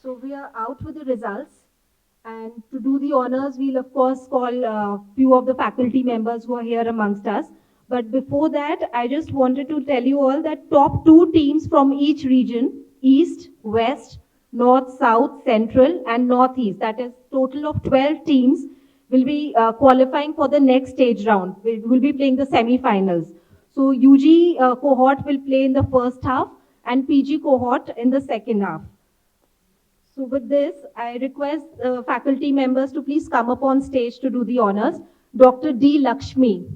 So we are out with the results. And to do the honors, we'll of course call a few of the faculty members who are here amongst us. But before that, I just wanted to tell you all that top two teams from each region, East, West, North, South, Central, and Northeast, that is total of 12 teams, will be qualifying for the next stage round. We will be playing the semi-finals. So UG cohort will play in the first half and PG cohort in the second half. So with this, I request faculty members to please come up on stage to do the honors. Dr. D. Lakshmi,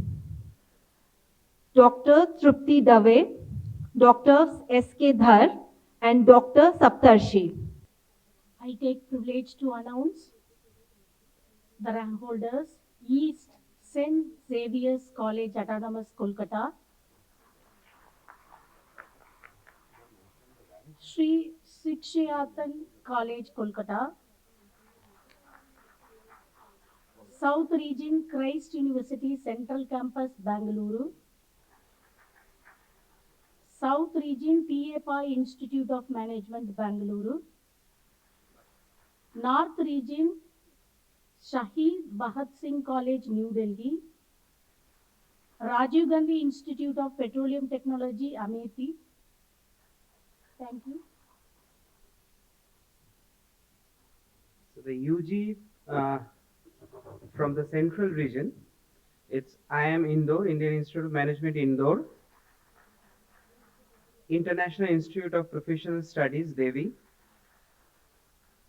Dr. Trupti Dave, Dr. S.K. Dhar, and Dr. Saptarshi. I take privilege to announce the rank holders: East St. Xavier's College Autonomous Kolkata, Sri Sikshayatan College Kolkata, South Region Christ University Central Campus Bangalore, South Region TAPI Institute of Management Bangalore, North Region Shahid Bhagat Singh College New Delhi, Rajiv Gandhi Institute of Petroleum Technology Amethi. Thank you. So the UG from the central region, it's IIM Indore, Indian Institute of Management Indore, International Institute of Professional Studies Delhi,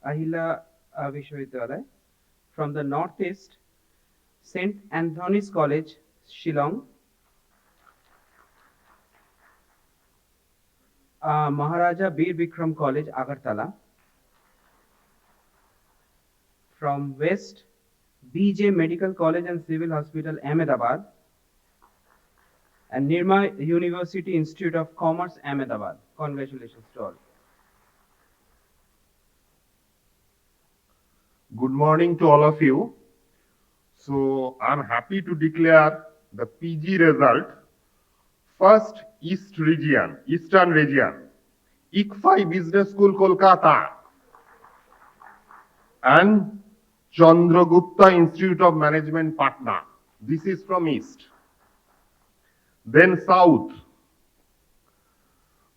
Ahila Vishwavidyalaya. From the northeast, St. Anthony's College, Shillong, Maharaja Bir Bikram College, Agartala. From west, BJ Medical College and Civil Hospital, Ahmedabad, and Nirma University Institute of Commerce, Ahmedabad. Congratulations to all. Good morning to all of you. So I'm happy to declare the PG result. First, Eastern Region, ICFI Business School, Kolkata, and Chandragupta Institute of Management, Patna. This is from East. Then South,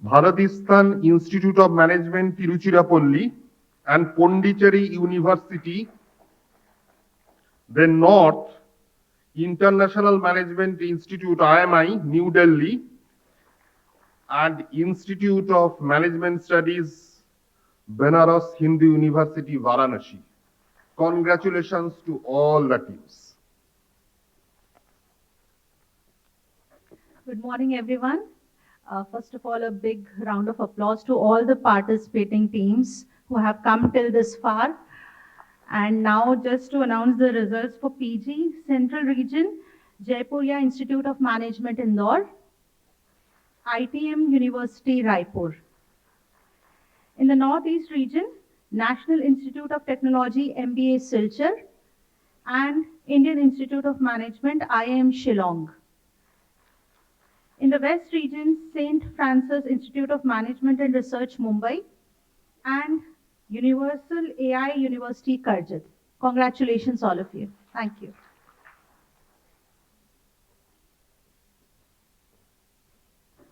Bharatisthan Institute of Management, Tiruchirappalli, and Pondicherry University. Then North, International Management Institute, IMI, New Delhi, and Institute of Management Studies, Benares Hindu University, Varanasi. Congratulations to all the teams. Good morning, everyone. First of all, a big round of applause to all the participating teams who have come till this far. And now just to announce the results for PG, Central Region, Jaipuria Institute of Management, Indore, ITM University, Raipur. In the Northeast region, National Institute of Technology, MBA, Silchar, and Indian Institute of Management, IIM, Shillong. In the West region, St. Francis Institute of Management and Research, Mumbai, and Universal AI University, Karjat. Congratulations, all of you. Thank you.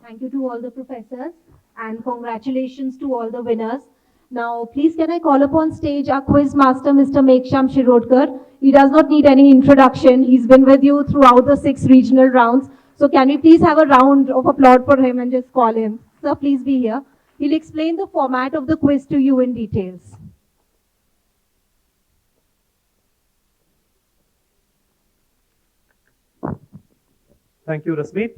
Thank you to all the professors, and congratulations to all the winners. Now, please can I call upon stage our quiz master, Mr. Meksham Shirodkar. He does not need any introduction. He's been with you throughout the 6 regional rounds. So can we please have a round of applause for him and just call him? Sir, please be here. He'll explain the format of the quiz to you in details. Thank you, Rasmeet.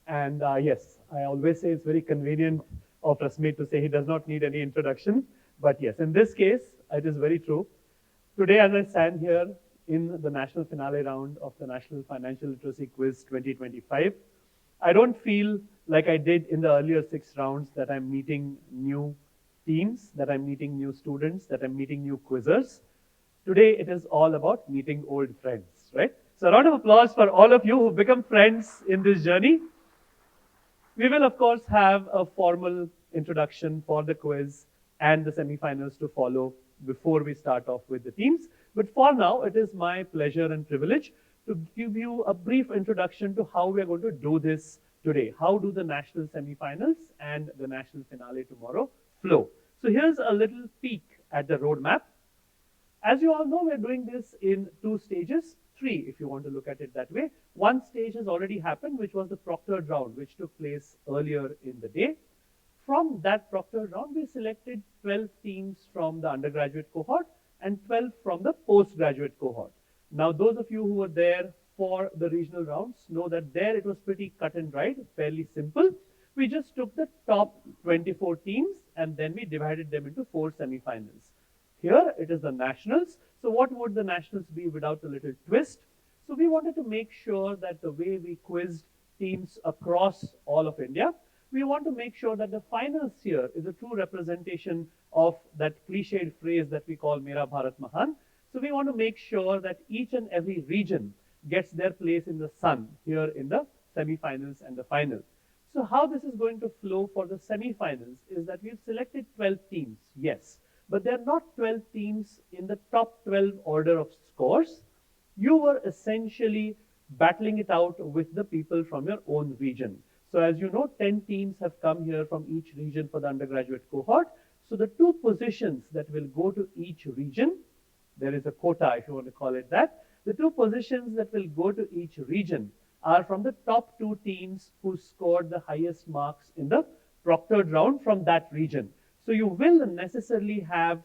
And yes, I always say it's very convenient of Rasmeet to say he does not need any introduction. But yes, in this case, it is very true. Today, as I stand here in the national finale round of the National Financial Literacy Quiz 2025, I don't feel like I did in the earlier 6 rounds that I'm meeting new teams, that I'm meeting new students, that I'm meeting new quizzers. Today, it is all about meeting old friends, right? So a round of applause for all of you who've become friends in this journey. We will, of course, have a formal introduction for the quiz and the semi-finals to follow before we start off with the teams. But for now, it is my pleasure and privilege to give you a brief introduction to how we are going to do this today. How do the national semi-finals and the national finale tomorrow flow? So here's a little peek at the roadmap. As you all know, we're doing this in 2 stages, 3 if you want to look at it that way. One stage has already happened, which was the proctored round, which took place earlier in the day. From that proctored round, we selected 12 teams from the undergraduate cohort and 12 from the postgraduate cohort. Now, those of you who were there for the regional rounds know that there it was pretty cut and dried, fairly simple. We just took the top 24 teams and then we divided them into 4 semi-finals. Here it is the nationals. So what would the nationals be without a little twist? So we wanted to make sure that the way we quizzed teams across all of India, we want to make sure that the finals here is a true representation of that cliched phrase that we call Mera Bharat Mahan. So we want to make sure that each and every region gets their place in the sun here in the semi-finals and the final. So how this is going to flow for the semi-finals is that we've selected 12 teams, yes, but they're not 12 teams in the top 12 order of scores. You were essentially battling it out with the people from your own region. So as you know, 10 teams have come here from each region for the undergraduate cohort. So the 2 positions that will go to each region, there is a quota if you want to call it that, the 2 positions that will go to each region are from the top 2 teams who scored the highest marks in the proctored round from that region. So you will necessarily have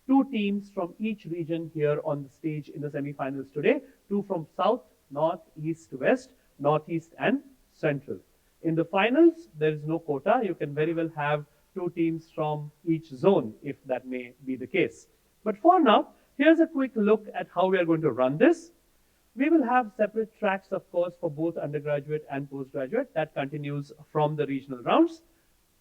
2 teams from each region here on the stage in the semi-finals today, 2 from south, north, east, west, northeast and central. In the finals, there is no quota. You can very well have 2 teams from each zone if that may be the case. But for now, here's a quick look at how we are going to run this. We will have separate tracks, of course, for both undergraduate and postgraduate. That continues from the regional rounds.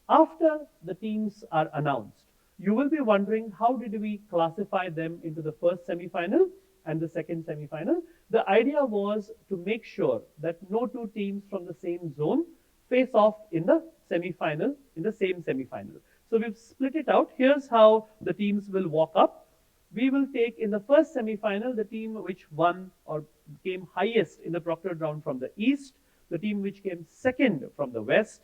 After the teams are announced, you will be wondering how did we classify them into the first semi-final and the second semi-final. The idea was to make sure that no 2 teams from the same zone face off in the semi-final, in the same semi-final. So we've split it out. Here's how the teams will walk up. We will take in the first semi-final the team which won or came highest in the proctored round from the east, the team which came second from the west,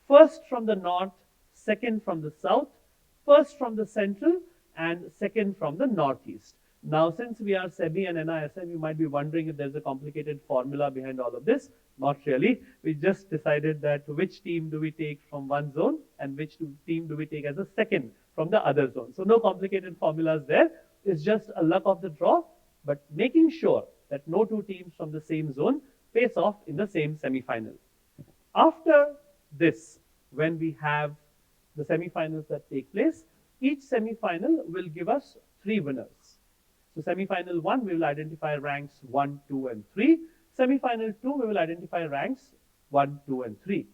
first from the north, second from the south, first from the central, and second from the northeast. Now, since we are SEBI and NISM, you might be wondering if there's a complicated formula behind all of this. Not really. We just decided that which team do we take from one zone and which team do we take as a second from the other zone. So no complicated formulas there. It's just a luck of the draw, but making sure that no 2 teams from the same zone face off in the same semi-final. After this, when we have the semi-finals that take place, each semi-final will give us 3 winners. So semi-final 1, we will identify ranks 1, 2, and 3. Semi-final 2, we will identify ranks 1, 2, and 3.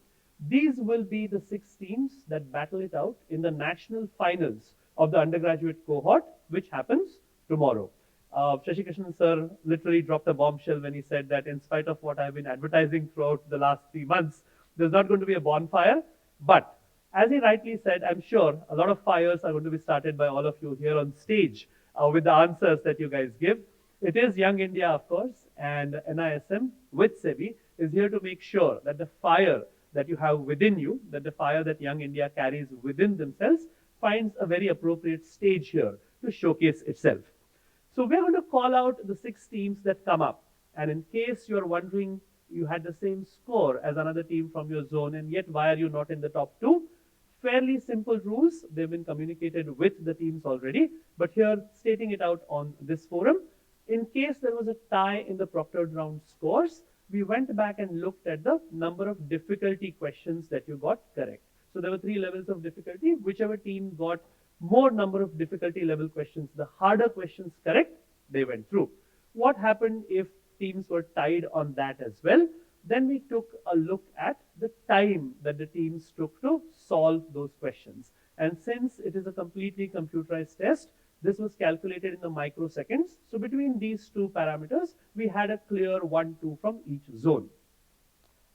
These will be the 6 teams that battle it out in the national finals of the undergraduate cohort, which happens tomorrow. Shashi Krishnan sir literally dropped a bombshell when he said that in spite of what I've been advertising throughout the last 3 months, there's not going to be a bonfire. But as he rightly said, I'm sure a lot of fires are going to be started by all of you here on stage with the answers that you guys give. It is Young India, of course, and NISM with SEBI is here to make sure that the fire that you have within you, that the fire that Young India carries within themselves, finds a very appropriate stage here to showcase itself. So we're going to call out the 6 teams that come up. And in case you're wondering, you had the same score as another team from your zone, and yet why are you not in the top 2? Fairly simple rules. They've been communicated with the teams already, but here stating it out on this forum. In case there was a tie in the proctored round scores, we went back and looked at the number of difficulty questions that you got correct. So there were 3 levels of difficulty. Whichever team got more number of difficulty level questions, the harder questions correct, they went through. What happened if teams were tied on that as well? Then we took a look at the time that the teams took to solve those questions. And since it is a completely computerized test, this was calculated in the microseconds. So between these 2 parameters, we had a clear 1, 2 from each zone.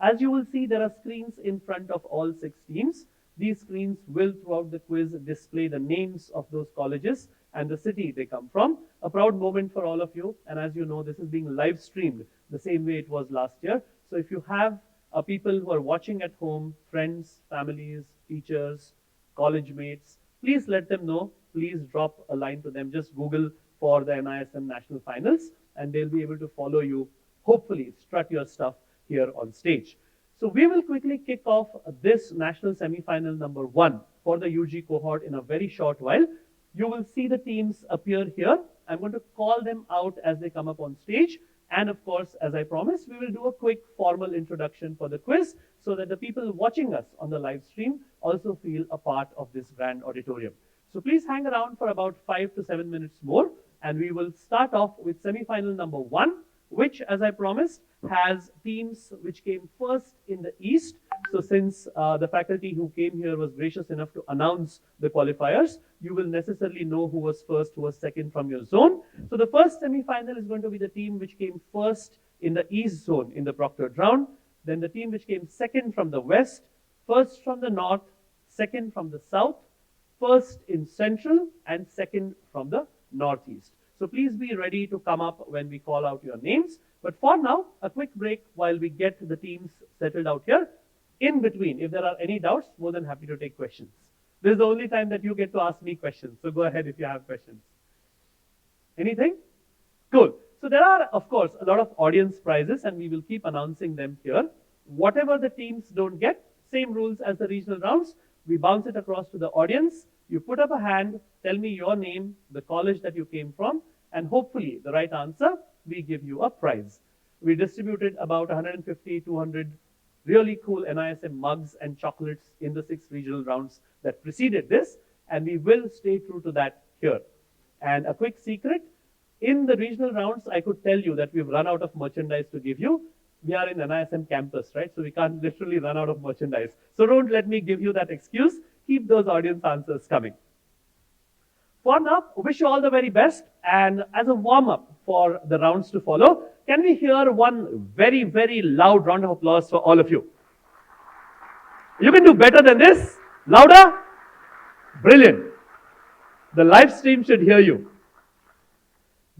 As you will see, there are screens in front of all 6 teams. These screens will, throughout the quiz, display the names of those colleges and the city they come from. A proud moment for all of you. And as you know, this is being live streamed the same way it was last year. So if you have people who are watching at home, friends, families, teachers, college mates, please let them know. Please drop a line to them. Just Google for the NISM National Finals and they'll be able to follow you, hopefully strut your stuff here on stage. So we will quickly kick off this national semi-final number 1 for the UG cohort in a very short while. You will see the teams appear here. I'm going to call them out as they come up on stage. And of course, as I promised, we will do a quick formal introduction for the quiz so that the people watching us on the live stream also feel a part of this grand auditorium. So please hang around for about 5 to 7 minutes more. And we will start off with semi-final number 1, which, as I promised, has teams which came first in the East. So since the faculty who came here was gracious enough to announce the qualifiers, you will necessarily know who was first, who was second from your zone. So the first semi-final is going to be the team which came first in the East zone in the proctored round. Then the team which came second from the West, first from the North, second from the South, first in Central, and second from the Northeast. So please be ready to come up when we call out your names. But for now, a quick break while we get the teams settled out here. In between, if there are any doubts, more than happy to take questions. This is the only time that you get to ask me questions. So go ahead if you have questions. Anything? Cool. So there are, of course, a lot of audience prizes and we will keep announcing them here. Whatever the teams don't get, same rules as the regional rounds. We bounce it across to the audience. You put up a hand, tell me your name, the college that you came from, and hopefully the right answer, we give you a prize. We distributed about 150, 200 really cool NISM mugs and chocolates in the 6 regional rounds that preceded this, and we will stay true to that here. And a quick secret, in the regional rounds, I could tell you that we've run out of merchandise to give you. We are in NISM campus, right? So we can't literally run out of merchandise. So don't let me give you that excuse. Keep those audience answers coming. For now, wish you all the very best. And as a warm-up for the rounds to follow, can we hear one very, very loud round of applause for all of you? You can do better than this. Louder? Brilliant. The live stream should hear you.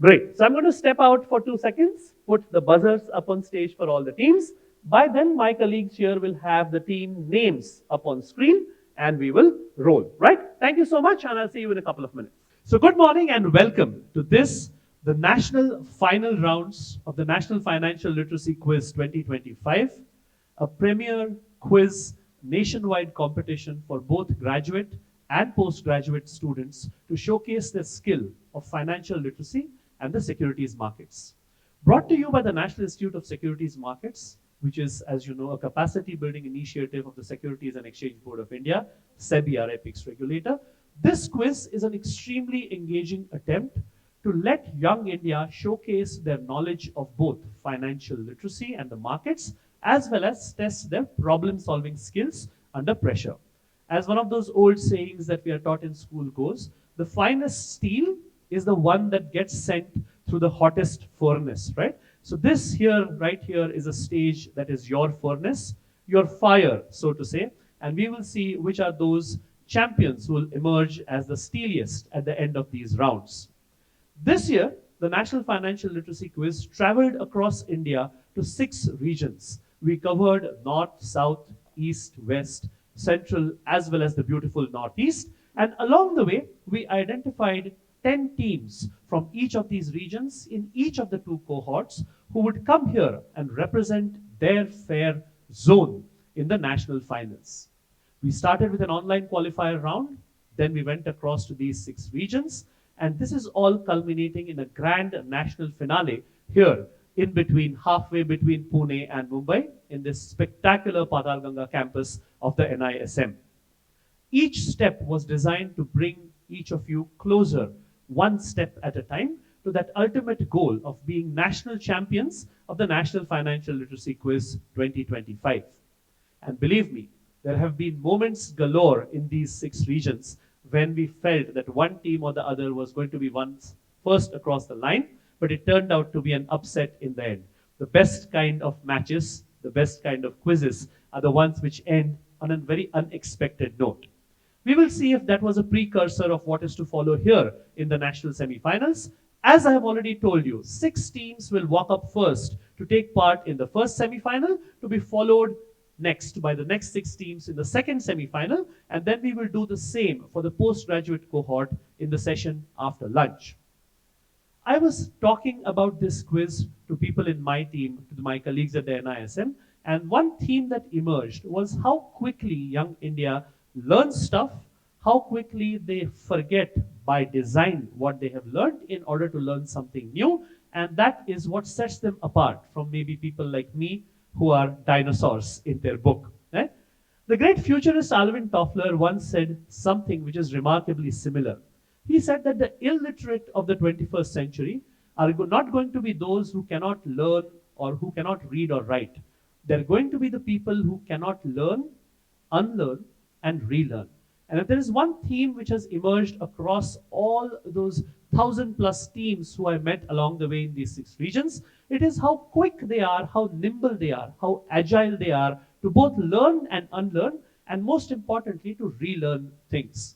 Great. So I'm going to step out for 2 seconds, put the buzzers up on stage for all the teams. By then, my colleagues here will have the team names up on screen and we will roll, right? Thank you so much and I'll see you in a couple of minutes. So good morning and welcome to this, the national final rounds of the National Financial Literacy Quiz 2025, a premier quiz nationwide competition for both graduate and postgraduate students to showcase their skill of financial literacy and the securities markets. Brought to you by the National Institute of Securities Markets, which is, as you know, a capacity building initiative of the Securities and Exchange Board of India, SEBI RIPIX regulator. This quiz is an extremely engaging attempt to let young India showcase their knowledge of both financial literacy and the markets, as well as test their problem-solving skills under pressure. As one of those old sayings that we are taught in school goes, the finest steel is the one that gets sent through the hottest furnace, right? So this here, right here, is a stage that is your furnace, your fire, so to say, and we will see which are those champions who will emerge as the steeliest at the end of these rounds. This year, the National Financial Literacy Quiz traveled across India to 6 regions. We covered North, South, East, West, Central, as well as the beautiful Northeast. And along the way, we identified 10 teams from each of these regions in each of the 2 cohorts who would come here and represent their fair zone in the national finals. We started with an online qualifier round, then we went across to these 6 regions, and this is all culminating in a grand national finale here in between, halfway between Pune and Mumbai, in this spectacular Patalganga campus of the NISM. Each step was designed to bring each of you closer, one step at a time, to that ultimate goal of being national champions of the National Financial Literacy Quiz 2025. And believe me, there have been moments galore in these 6 regions when we felt that one team or the other was going to be once first across the line, but it turned out to be an upset in the end. The best kind of matches, the best kind of quizzes are the ones which end on a very unexpected note. We will see if that was a precursor of what is to follow here in the national semi-finals. As I have already told you, 6 teams will walk up first to take part in the first semi-final, to be followed next by the next 6 teams in the second semi-final, and then we will do the same for the postgraduate cohort in the session after lunch. I was talking about this quiz to people in my team, to my colleagues at the NISM, and one theme that emerged was how quickly young India learns stuff, how quickly they forget by design what they have learned in order to learn something new, and that is what sets them apart from maybe people like me who are dinosaurs in their book. Right? The great futurist Alvin Toffler once said something which is remarkably similar. He said that the illiterate of the 21st century are not going to be those who cannot learn or who cannot read or write. They're going to be the people who cannot learn, unlearn, and relearn. And if there is one theme which has emerged across all those 1,000+ teams who I met along the way in these 6 regions, it is how quick they are, how nimble they are, how agile they are to both learn and unlearn, and most importantly, to relearn things.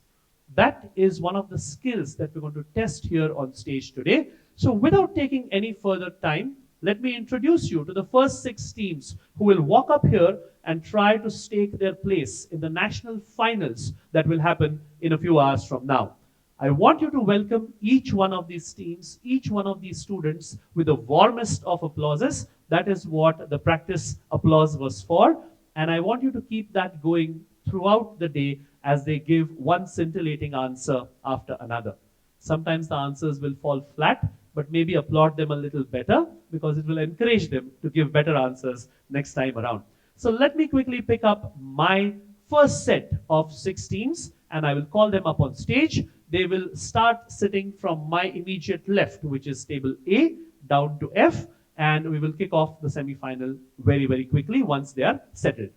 That is one of the skills that we're going to test here on stage today. So without taking any further time, let me introduce you to the first 6 teams who will walk up here and try to stake their place in the national finals that will happen in a few hours from now. I want you to welcome each one of these teams, each one of these students with the warmest of applauses. That is what the practice applause was for. And I want you to keep that going throughout the day as they give one scintillating answer after another. Sometimes the answers will fall flat, but maybe applaud them a little better because it will encourage them to give better answers next time around. So let me quickly pick up my first set of 6 teams and I will call them up on stage. They will start sitting from my immediate left, which is table A, down to F, and we will kick off the semi-final very, very quickly once they are settled.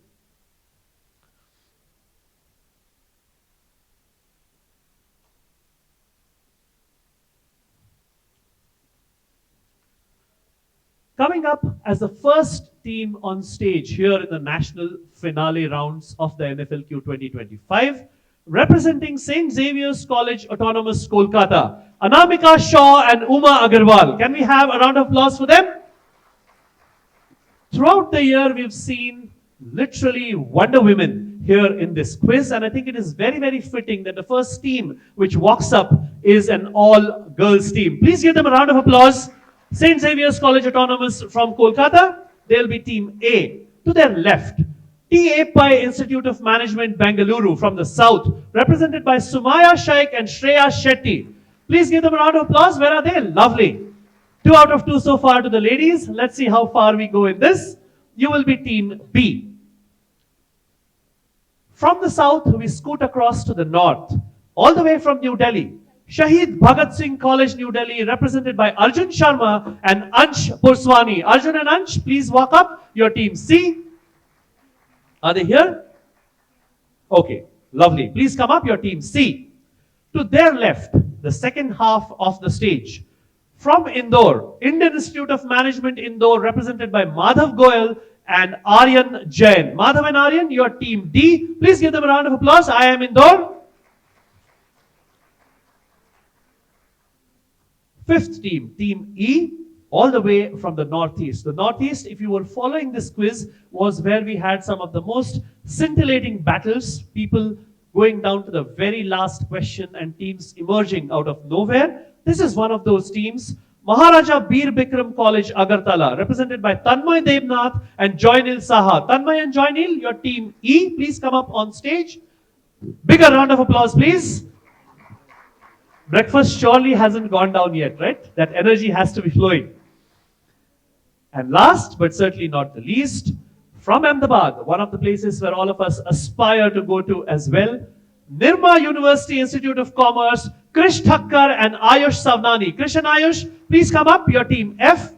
Coming up as the first team on stage here in the national finale rounds of the NFLQ 2025, representing St. Xavier's College Autonomous Kolkata, Anamika Shaw and Uma Agarwal. Can we have a round of applause for them? Throughout the year, we've seen literally Wonder Women here in this quiz, and I think it is very, very fitting that the first team which walks up is an all-girls team. Please give them a round of applause. St. Xavier's College Autonomous from Kolkata, they'll be team A. To their left, T.A. Pai Institute of Management, Bengaluru from the south, represented by Sumaya Shaikh and Shreya Shetty. Please give them a round of applause. Where are they? Lovely. 2 out of 2 so far to the ladies. Let's see how far we go in this. You will be team B. From the south, we scoot across to the north, all the way from New Delhi. Shahid Bhagat Singh College, New Delhi, represented by Arjun Sharma and Ansh Purswani. Arjun and Ansh, please walk up. Your team C. Are they here? Okay, lovely. Please come up, your team C. To their left, the second half of the stage. From Indore, Indian Institute of Management, Indore, represented by Madhav Goyal and Aryan Jain. Madhav and Aryan, your team D. Please give them a round of applause. I am Indore. Fifth team, team E, all the way from the northeast. The northeast, if you were following this quiz, was where we had some of the most scintillating battles, people going down to the very last question and teams emerging out of nowhere. This is one of those teams. Maharaja Bir Bikram College, Agartala, represented by Tanmay Devnath and Joynil Saha. Tanmay and Joynil, your team E, please come up on stage. Bigger round of applause, please. Breakfast surely hasn't gone down yet, right? That energy has to be flowing. And last, but certainly not the least, from Ahmedabad, one of the places where all of us aspire to go to as well, NIRMA University Institute of Commerce, Krish Thakkar and Ayush Savnani. Krish and Ayush, please come up, your team F.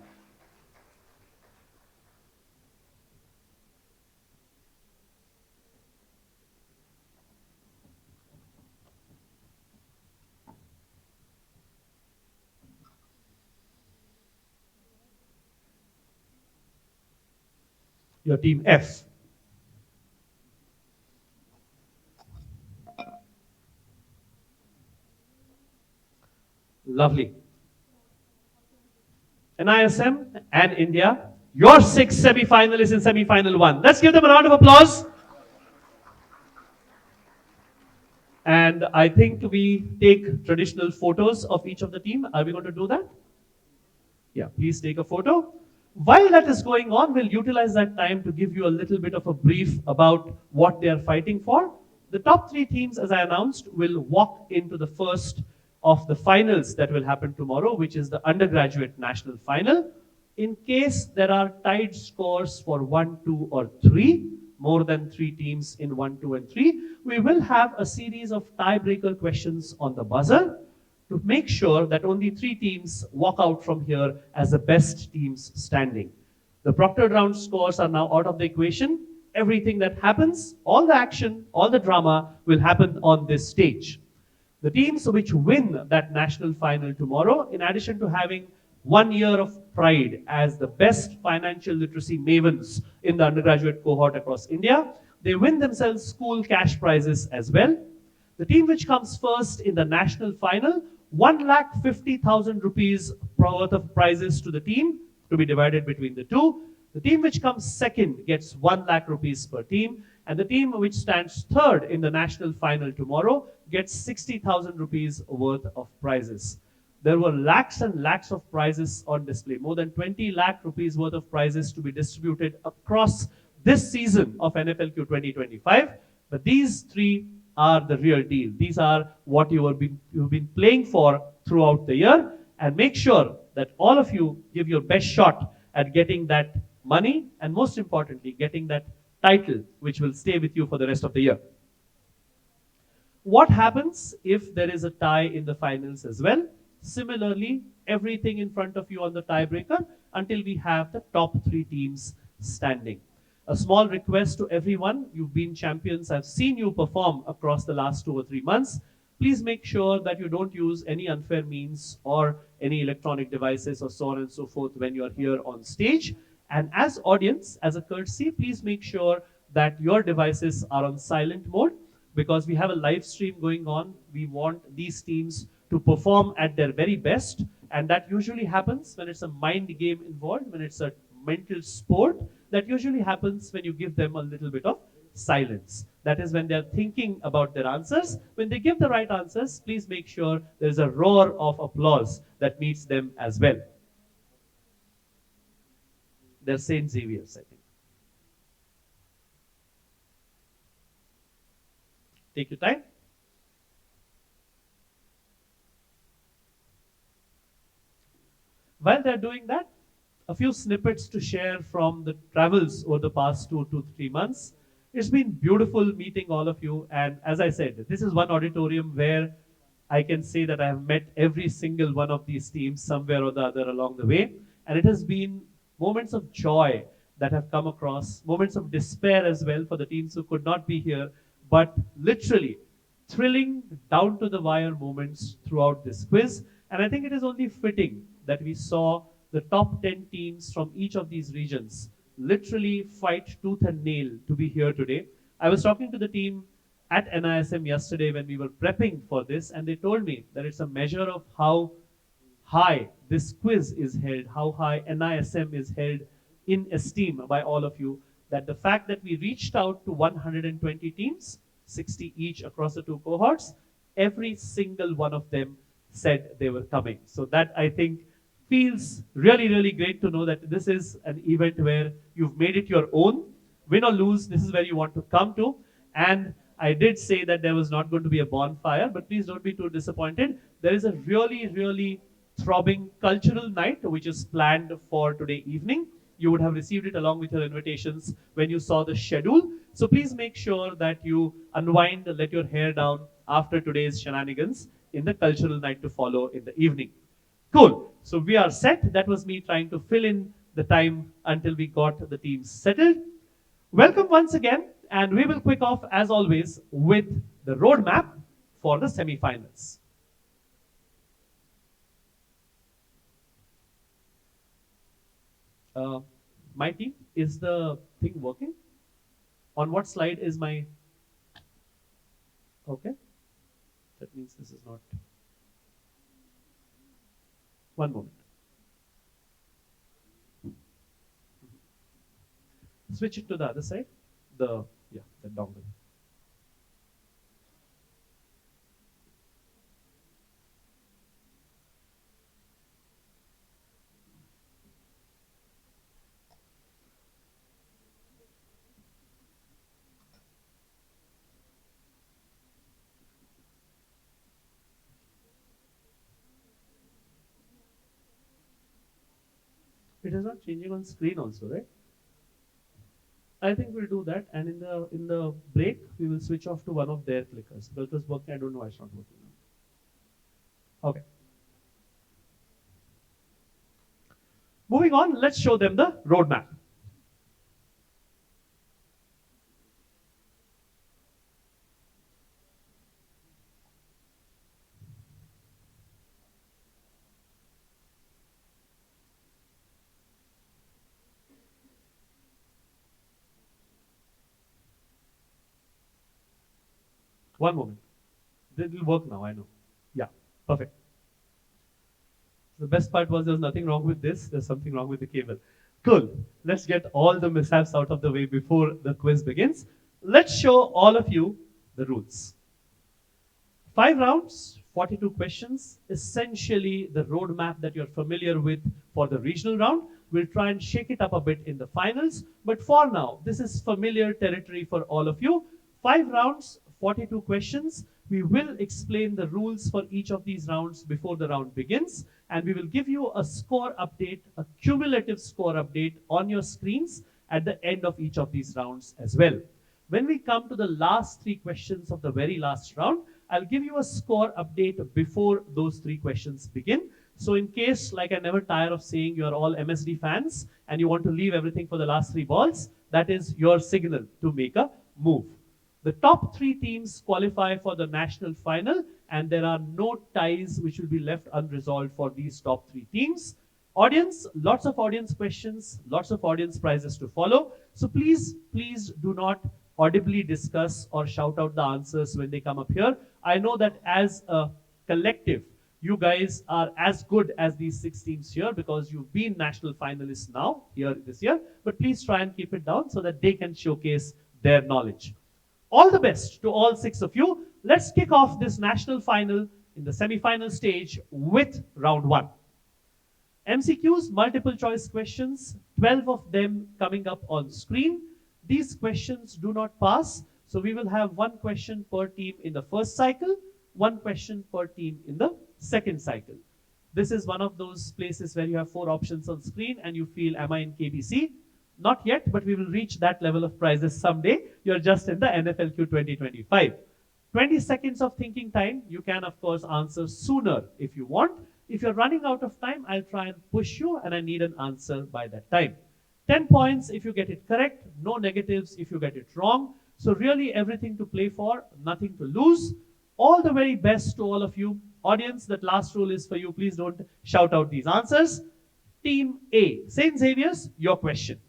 Your team F. Lovely. NISM and India, your 6 semi-finalists in semi-final 1. Let's give them a round of applause. And I think we take traditional photos of each of the team. Are we going to do that? Yeah, please take a photo. While that is going on, we'll utilize that time to give you a little bit of a brief about what they are fighting for. The top 3 teams, as I announced, will walk into the first of the finals that will happen tomorrow, which is the undergraduate national final. In case there are tied scores for 1, 2, or 3, more than 3 teams in 1, 2, and 3, we will have a series of tiebreaker questions on the buzzer to make sure that only 3 teams walk out from here as the best teams standing. The proctored round scores are now out of the equation. Everything that happens, all the action, all the drama will happen on this stage. The teams which win that national final tomorrow, in addition to having 1 year of pride as the best financial literacy mavens in the undergraduate cohort across India, they win themselves school cash prizes as well. The team which comes first in the national final, 1,50,000 rupees worth of prizes to the team to be divided between the two. The team which comes second gets 1 lakh rupees per team, and the team which stands third in the national final tomorrow gets 60,000 rupees worth of prizes. There were lakhs and lakhs of prizes on display, more than 20 lakh rupees worth of prizes to be distributed across this season of NFLQ 2025. But these 3 are the real deal. These are what you've been playing for throughout the year, and make sure that all of you give your best shot at getting that money, and most importantly, getting that title which will stay with you for the rest of the year. What happens if there is a tie in the finals as well? Similarly, everything in front of you on the tiebreaker until we have the top 3 teams standing. A small request to everyone, you've been champions, I've seen you perform across the last 2 or 3 months. Please make sure that you don't use any unfair means or any electronic devices or so on and so forth when you're here on stage. And as audience, as a courtesy, please make sure that your devices are on silent mode, because we have a live stream going on. We want these teams to perform at their very best, and that usually happens when it's a mind game involved, when it's a mental sport. That usually happens when you give them a little bit of silence. That is when they're thinking about their answers. When they give the right answers, please make sure there's a roar of applause that meets them as well. They're St. Xavier's, I think. Take your time. While they're doing that, a few snippets to share from the travels over the past 2 to 3 months. It's been beautiful meeting all of you. And as I said, this is one auditorium where I can say that I have met every single one of these teams somewhere or the other along the way. And it has been moments of joy that have come across, moments of despair as well for the teams who could not be here, but literally thrilling down to the wire moments throughout this quiz. And I think it is only fitting that we saw the top 10 teams from each of these regions literally fight tooth and nail to be here today. I was talking to the team at NISM yesterday when we were prepping for this, and they told me that it's a measure of how high this quiz is held, how high NISM is held in esteem by all of you, that the fact that we reached out to 120 teams, 60 each across the 2 cohorts, every single one of them said they were coming. So that, I think, feels really, really great to know that this is an event where you've made it your own. Win or lose, this is where you want to come to. And I did say that there was not going to be a bonfire, but please don't be too disappointed. There is a really, really throbbing cultural night which is planned for today evening. You would have received it along with your invitations when you saw the schedule. So please make sure that you unwind, let your hair down after today's shenanigans in the cultural night to follow in the evening. Cool. So we are set. That was me trying to fill in the time until we got the teams settled. Welcome once again, and we will kick off as always with the roadmap for the semi-finals. My team, is the thing working? On what slide is my... Okay. That means this is not... One moment. Switch it to the other side. The dongle. It is not changing on screen also, right? I think we'll do that, and in the break we will switch off to one of their clickers. But it was working. I don't know why it's not working now. Okay. Moving on, let's show them the roadmap. One moment. It will work now, I know. Yeah, perfect. The best part was there's nothing wrong with this, there's something wrong with the cable. Cool. Let's get all the mishaps out of the way before the quiz begins. Let's show all of you the rules. 5 rounds, 42 questions, essentially the roadmap that you're familiar with for the regional round. We'll try and shake it up a bit in the finals, but for now, this is familiar territory for all of you. 5 rounds, 42 questions. We will explain the rules for each of these rounds before the round begins, and we will give you a score update, a cumulative score update on your screens at the end of each of these rounds as well. When we come to the last 3 questions of the very last round, I'll give you a score update before those 3 questions begin. So in case, like I never tire of saying, you're all MSD fans and you want to leave everything for the last 3 balls, that is your signal to make a move. The top 3 teams qualify for the national final, and there are no ties which will be left unresolved for these top 3 teams. Audience, lots of audience questions, lots of audience prizes to follow. So please do not audibly discuss or shout out the answers when they come up here. I know that as a collective, you guys are as good as these 6 teams here because you've been national finalists now here this year, but please try and keep it down so that they can showcase their knowledge. All the best to all 6 of you. Let's kick off this national final in the semi-final stage with round 1. MCQs, multiple choice questions, 12 of them coming up on screen. These questions do not pass, so we will have 1 question per team in the first cycle, 1 question per team in the second cycle. This is one of those places where you have 4 options on screen and you feel, am I in KBC? Not yet, but we will reach that level of prizes someday. You're just in the NFLQ 2025. 20 seconds of thinking time. You can, of course, answer sooner if you want. If you're running out of time, I'll try and push you, and I need an answer by that time. 10 points if you get it correct, no negatives if you get it wrong. So really everything to play for, nothing to lose. All the very best to all of you. Audience, that last rule is for you. Please don't shout out these answers. Team A, St. Xavier's, your question.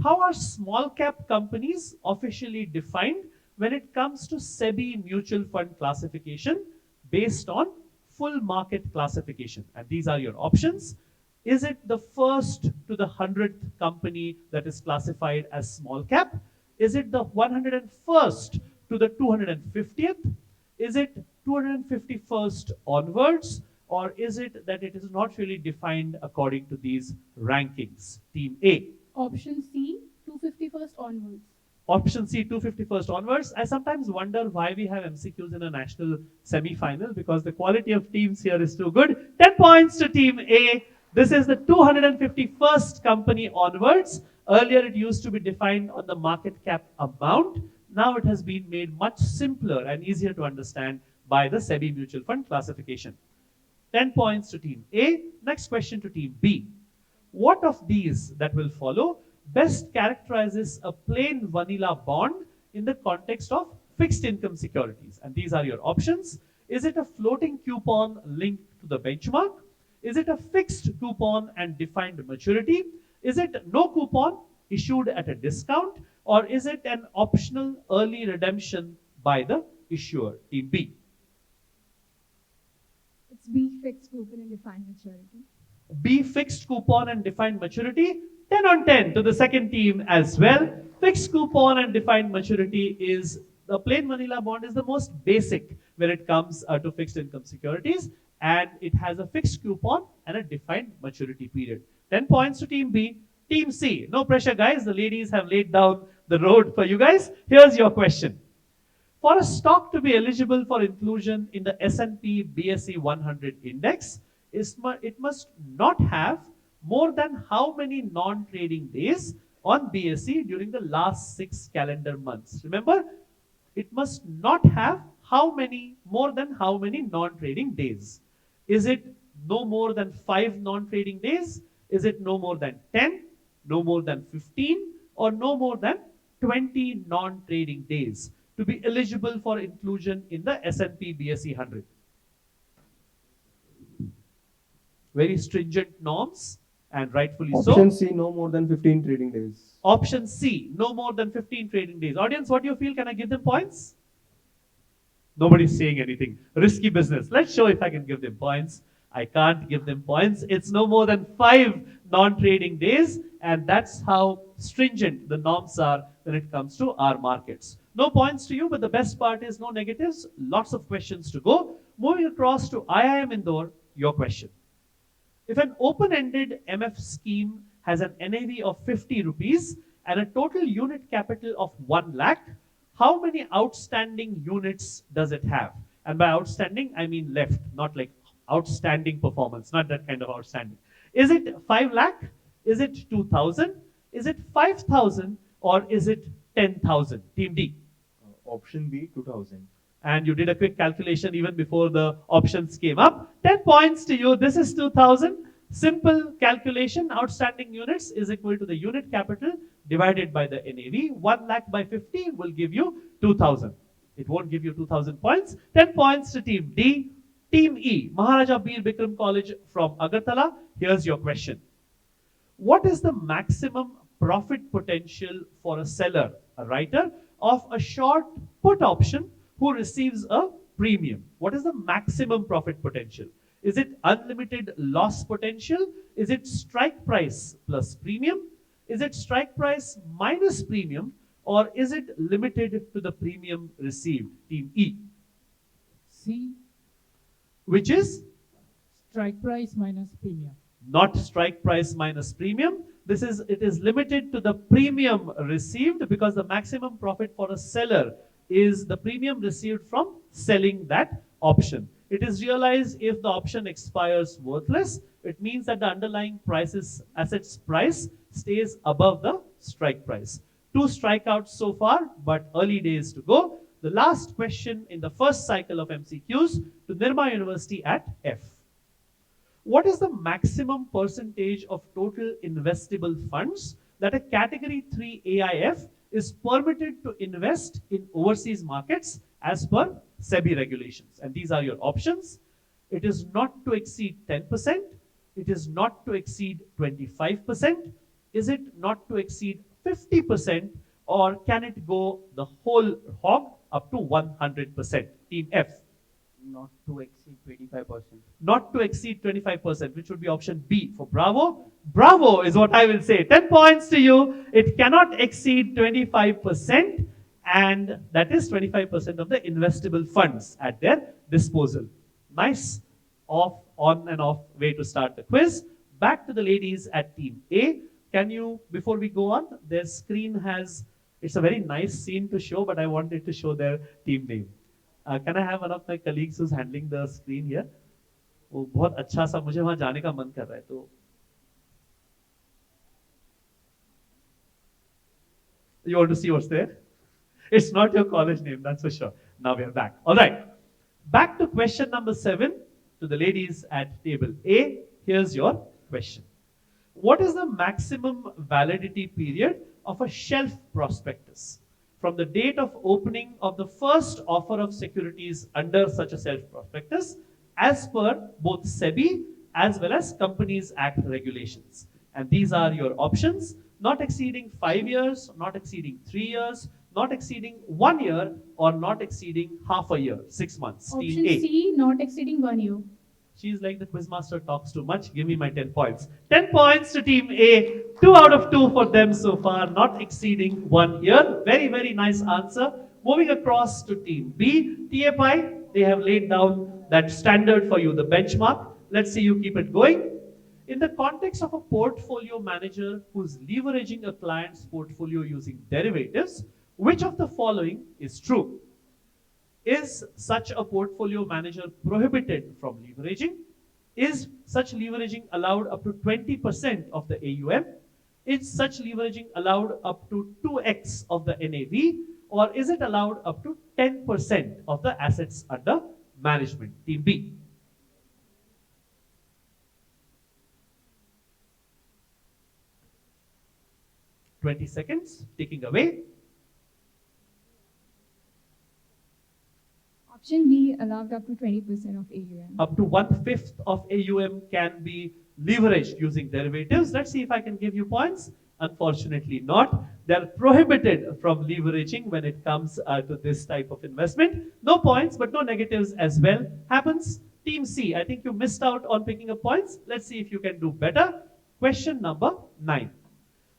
How are small cap companies officially defined when it comes to SEBI mutual fund classification based on full market classification? And these are your options. Is it the first to the 100th company that is classified as small cap? Is it the 101st to the 250th? Is it 251st onwards? Or is it that it is not really defined according to these rankings? Team A. Option C, 251st onwards. Option C, 251st onwards. I sometimes wonder why we have MCQs in a national semi-final, because the quality of teams here is too good. 10 points to Team A. This is the 251st company onwards. Earlier it used to be defined on the market cap amount. Now it has been made much simpler and easier to understand by the SEBI mutual fund classification. 10 points to Team A. Next question to Team B. What of these that will follow best characterizes a plain vanilla bond in the context of fixed income securities? And these are your options. Is it a floating coupon linked to the benchmark? Is it a fixed coupon and defined maturity? Is it no coupon issued at a discount? Or is it an optional early redemption by the issuer? Team B. It's B, fixed coupon and defined maturity. B, fixed coupon and defined maturity. 10 on 10 to the second team as well. Fixed coupon and defined maturity is the plain vanilla bond is the most basic when it comes to fixed income securities, and it has a fixed coupon and a defined maturity period. 10 points to team B. Team C, no pressure guys, the ladies have laid down the road for you guys. Here's your question. For a stock to be eligible for inclusion in the S&P BSE 100 index, it must not have more than how many non-trading days on BSE during the last 6 calendar months? Remember, it must not have more than how many non-trading days? Is it no more than 5 non-trading days? Is it no more than 10, no more than 15, or no more than 20 non-trading days to be eligible for inclusion in the S&P BSE 100? Very stringent norms, and rightfully so. Option C, no more than 15 trading days. Option C, no more than 15 trading days. Audience, what do you feel? Can I give them points? Nobody's saying anything. Risky business. Let's show if I can give them points. I can't give them points. It's no more than 5 non-trading days, and that's how stringent the norms are when it comes to our markets. No points to you, but the best part is no negatives. Lots of questions to go. Moving across to IIM Indore, your question. If an open-ended MF scheme has an NAV of 50 rupees and a total unit capital of 1 lakh, how many outstanding units does it have? And by outstanding, I mean left, not like outstanding performance, not that kind of outstanding. Is it 5 lakh? Is it 2,000? Is it 5,000? Or is it 10,000? Team D. Option B, 2000. And you did a quick calculation even before the options came up. 10 points to you. This is 2,000. Simple calculation. Outstanding units is equal to the unit capital divided by the NAV. 1 lakh by 50 will give you 2,000. It won't give you 2,000 points. 10 points to Team D. Team E, Maharaja Bir Bikram College from Agartala. Here's your question. What is the maximum profit potential for a seller, a writer, of a short put option who receives a premium? What is the maximum profit potential? Is it unlimited loss potential? Is it strike price plus premium? Is it strike price minus premium? Or is it limited to the premium received? Team E. C, Which is strike price minus premium. not strike price minus premium. It is limited to the premium received, because the maximum profit for a seller is the premium received from selling that option. It is realized if the option expires worthless. It means that the underlying asset's price stays above the strike price. 2 strikeouts so far, but early days to go. The last question in the first cycle of MCQs to Nirma University at F. What is the maximum percentage of total investable funds that a Category 3 AIF is permitted to invest in overseas markets as per SEBI regulations? And these are your options. It is not to exceed 10%. It is not to exceed 25%. Is it not to exceed 50%? Or can it go the whole hog up to 100%? Team F. Not to exceed 25%. Not to exceed 25%, which would be option B for Bravo. Bravo is what I will say. 10 points to you. It cannot exceed 25%, and that is 25% of the investable funds at their disposal. Nice on and off way to start the quiz. Back to the ladies at Team A. Can you, before we go on, their screen has, it's a very nice scene to show, but I wanted to show their team name. Can I have one of my colleagues who's handling the screen here? वो बहुत अच्छा सा मुझे वहाँ जाने का मन कर रहा है तो you want to see what's there? It's not your college name, that's for sure. Now we are back. All right. Back to question number 7 to the ladies at table A. Here's your question. What is the maximum validity period of a shelf prospectus from the date of opening of the first offer of securities under such a shelf prospectus as per both SEBI as well as Companies Act regulations? And these are your options: not exceeding 5 years, not exceeding 3 years, not exceeding 1 year, or not exceeding half a year, 6 months. Option Team A. C, not exceeding 1 year. She's like the quizmaster talks too much. Give me my 10 points. 10 points to team A. 2 out of 2 for them so far, not exceeding 1 year. Very, very nice answer. Moving across to team B. TFI, they have laid down that standard for you, the benchmark. Let's see you keep it going. In the context of a portfolio manager who's leveraging a client's portfolio using derivatives, which of the following is true? Is such a portfolio manager prohibited from leveraging? Is such leveraging allowed up to 20% of the AUM? Is such leveraging allowed up to 2x of the NAV? Or is it allowed up to 10% of the assets under management? Team B. Twenty seconds, ticking away. Option B allowed up to 20% of AUM. Up to 1/5 of AUM can be leveraged using derivatives. Let's see if I can give you points. Unfortunately not. They're prohibited from leveraging when it comes to this type of investment. No points, but no negatives as well. Happens. Team C, I think you missed out on picking up points. Let's see if you can do better. Question number 9.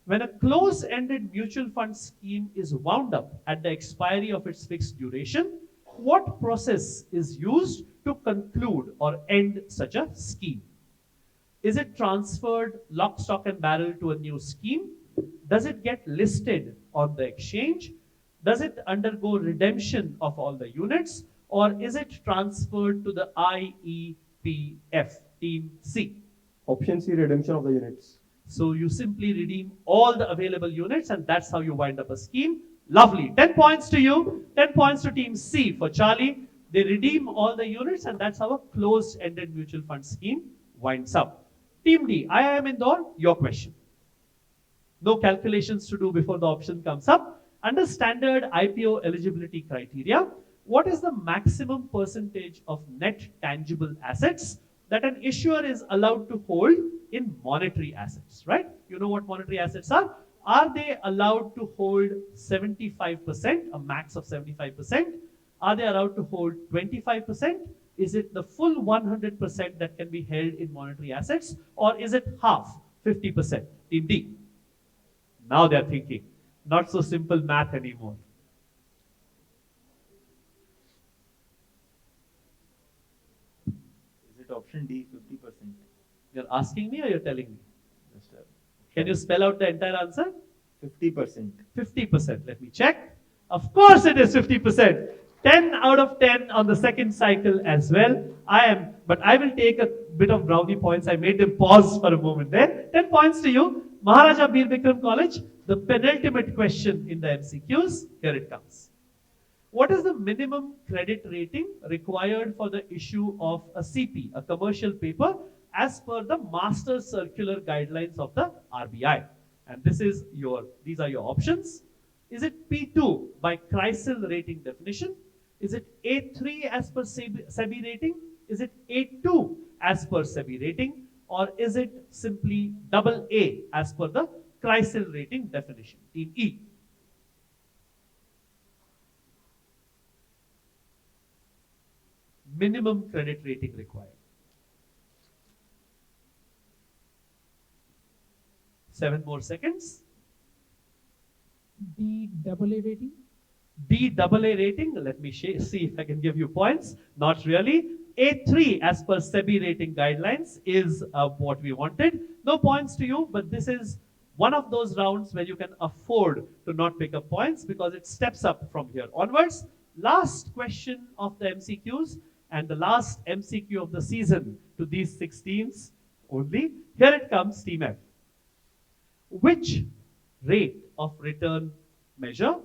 When a close-ended mutual fund scheme is wound up at the expiry of its fixed duration, what process is used to conclude or end such a scheme? Is it transferred lock, stock and barrel to a new scheme? Does it get listed on the exchange? Does it undergo redemption of all the units? Or is it transferred to the IEPF? Team C. Option C, redemption of the units. So you simply redeem all the available units and that's how you wind up a scheme. Lovely. 10 points to you. 10 points to team C for Charlie. They redeem all the units and that's how a closed-ended mutual fund scheme winds up. Team D, IIM Indore, your question. No calculations to do before the option comes up. Under standard IPO eligibility criteria, what is the maximum percentage of net tangible assets that an issuer is allowed to hold in monetary assets, right? You know what monetary assets are? Are they allowed to hold 75%, a max of 75%? Are they allowed to hold 25%? Is it the full 100% that can be held in monetary assets? Or is it half, 50%? Team D. Now they're thinking. Not so simple math anymore. Is it option D, 50%? You're asking me or you're telling me? Just Can you spell out the entire answer? 50%. 50%. Let me check. Of course it is 50%. 10 out of 10 on the second cycle as well. But I will take a bit of brownie points. I made them pause for a moment there. 10 points to you. Maharaja Bir Bikram College, the penultimate question in the MCQs. Here it comes. What is the minimum credit rating required for the issue of a CP, a commercial paper, as per the Master Circular Guidelines of the RBI? And these are your options. Is it P2 by CRISIL rating definition? Is it A3 as per SEBI rating? Is it A2 as per SEBI rating? Or is it simply AA as per the CRISIL rating definition? Team E. Minimum credit rating required. 7 more seconds. D double A rating. D AA rating. Let me see if I can give you points. Not really. A3 as per SEBI rating guidelines is what we wanted. No points to you, but this is one of those rounds where you can afford to not pick up points because it steps up from here onwards. Last question of the MCQs and the last MCQ of the season to these 6 teams only. Here it comes, Team F. Which rate of return measure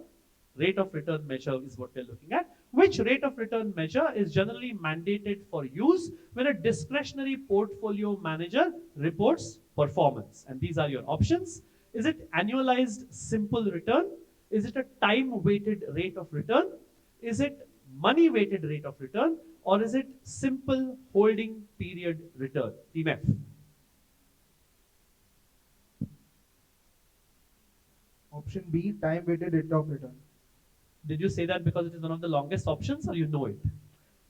is what we're looking at. Which rate of return measure is generally mandated for use when a discretionary portfolio manager reports performance? And these are your options. Is it annualized simple return? Is it a time-weighted rate of return? Is it money-weighted rate of return? Or is it simple holding period return? Team F. Option B, time weighted rate of return. Did you say that because it is one of the longest options or you know it?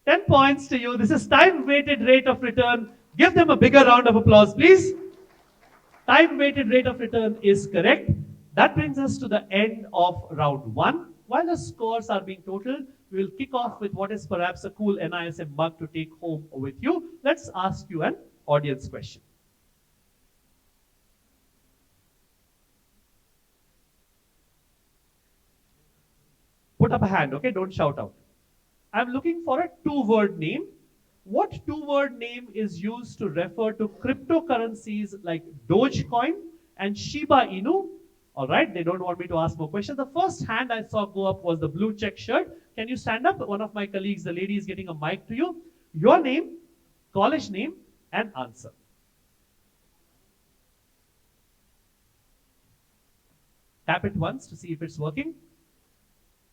10 points to you. This is time-weighted rate of return. Give them a bigger round of applause, please. Time-weighted rate of return is correct. That brings us to the end of round 1. While the scores are being totaled, we will kick off with what is perhaps a cool NISM mug to take home with you. Let's ask you an audience question. Put up a hand, okay? Don't shout out. I'm looking for a 2-word name. What 2-word name is used to refer to cryptocurrencies like Dogecoin and Shiba Inu? All right, they don't want me to ask more questions. The first hand I saw go up was the blue check shirt. Can you stand up? One of my colleagues, the lady, is getting a mic to you. Your name, college name, and answer. Tap it once to see if it's working.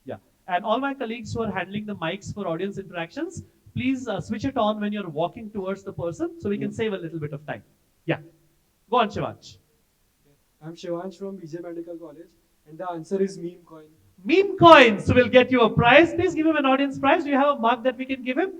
Yeah. And all my colleagues who are handling the mics for audience interactions, please switch it on when you're walking towards the person so we can save a little bit of time. Yeah. Go on, Shivansh. I'm Shivansh from BJ Medical College, and the answer is meme coin. Meme coins will get you a prize. Please give him an audience prize. Do you have a mug that we can give him?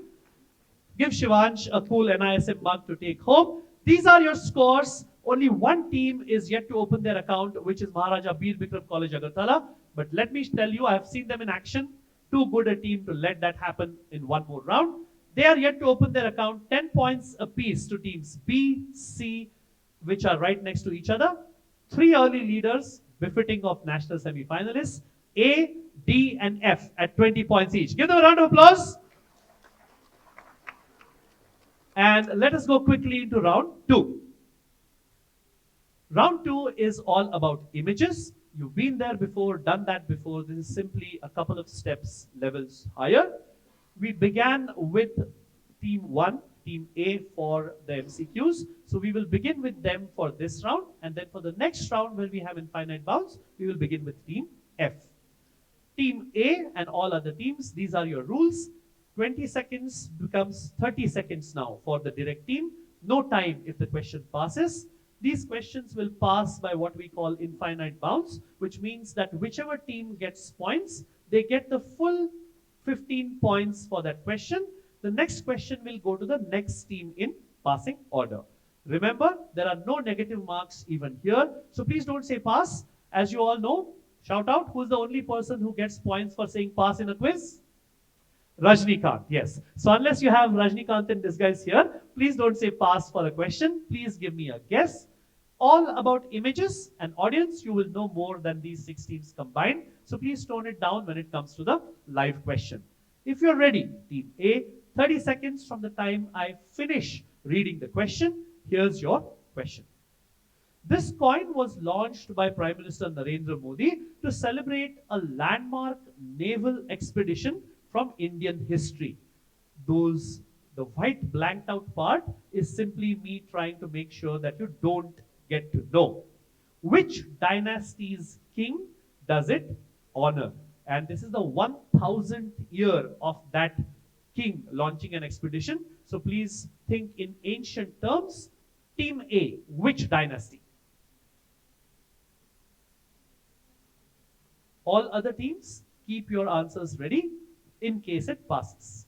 Give Shivansh a cool NISM mug to take home. These are your scores. Only one team is yet to open their account, which is Maharaja Bir Bikram College, Agartala. But let me tell you, I have seen them in action. Too good a team to let that happen in one more round. They are yet to open their account. 10 points apiece to teams B, C, which are right next to each other. 3 early leaders, befitting of national semi-finalists. A, D, and F at 20 points each. Give them a round of applause. And let us go quickly into round 2. Round 2 is all about images. You've been there before, done that before. This is simply a couple of steps, levels higher. We began with team 1, team A for the MCQs. So we will begin with them for this round. And then for the next round, when we have infinite bounds, we will begin with team F. Team A and all other teams, these are your rules. 20 seconds becomes 30 seconds now for the direct team. No time if the question passes. These questions will pass by what we call infinite bounds, which means that whichever team gets points, they get the full 15 points for that question. The next question will go to the next team in passing order. Remember, there are no negative marks even here. So please don't say pass. As you all know, shout out, who's the only person who gets points for saying pass in a quiz? Rajnikant, yes. So unless you have Rajnikant in disguise here, please don't say pass for a question. Please give me a guess. All about images and audience, you will know more than these 6 teams combined. So please tone it down when it comes to the live question. If you're ready, team A, 30 seconds from the time I finish reading the question, here's your question. This coin was launched by Prime Minister Narendra Modi to celebrate a landmark naval expedition from Indian history. The white blanked out part is simply me trying to make sure that you don't get to know. Which dynasty's king does it honor? And this is the 1000th year of that king launching an expedition. So please think in ancient terms. Team A, which dynasty? All other teams, keep your answers ready in case it passes.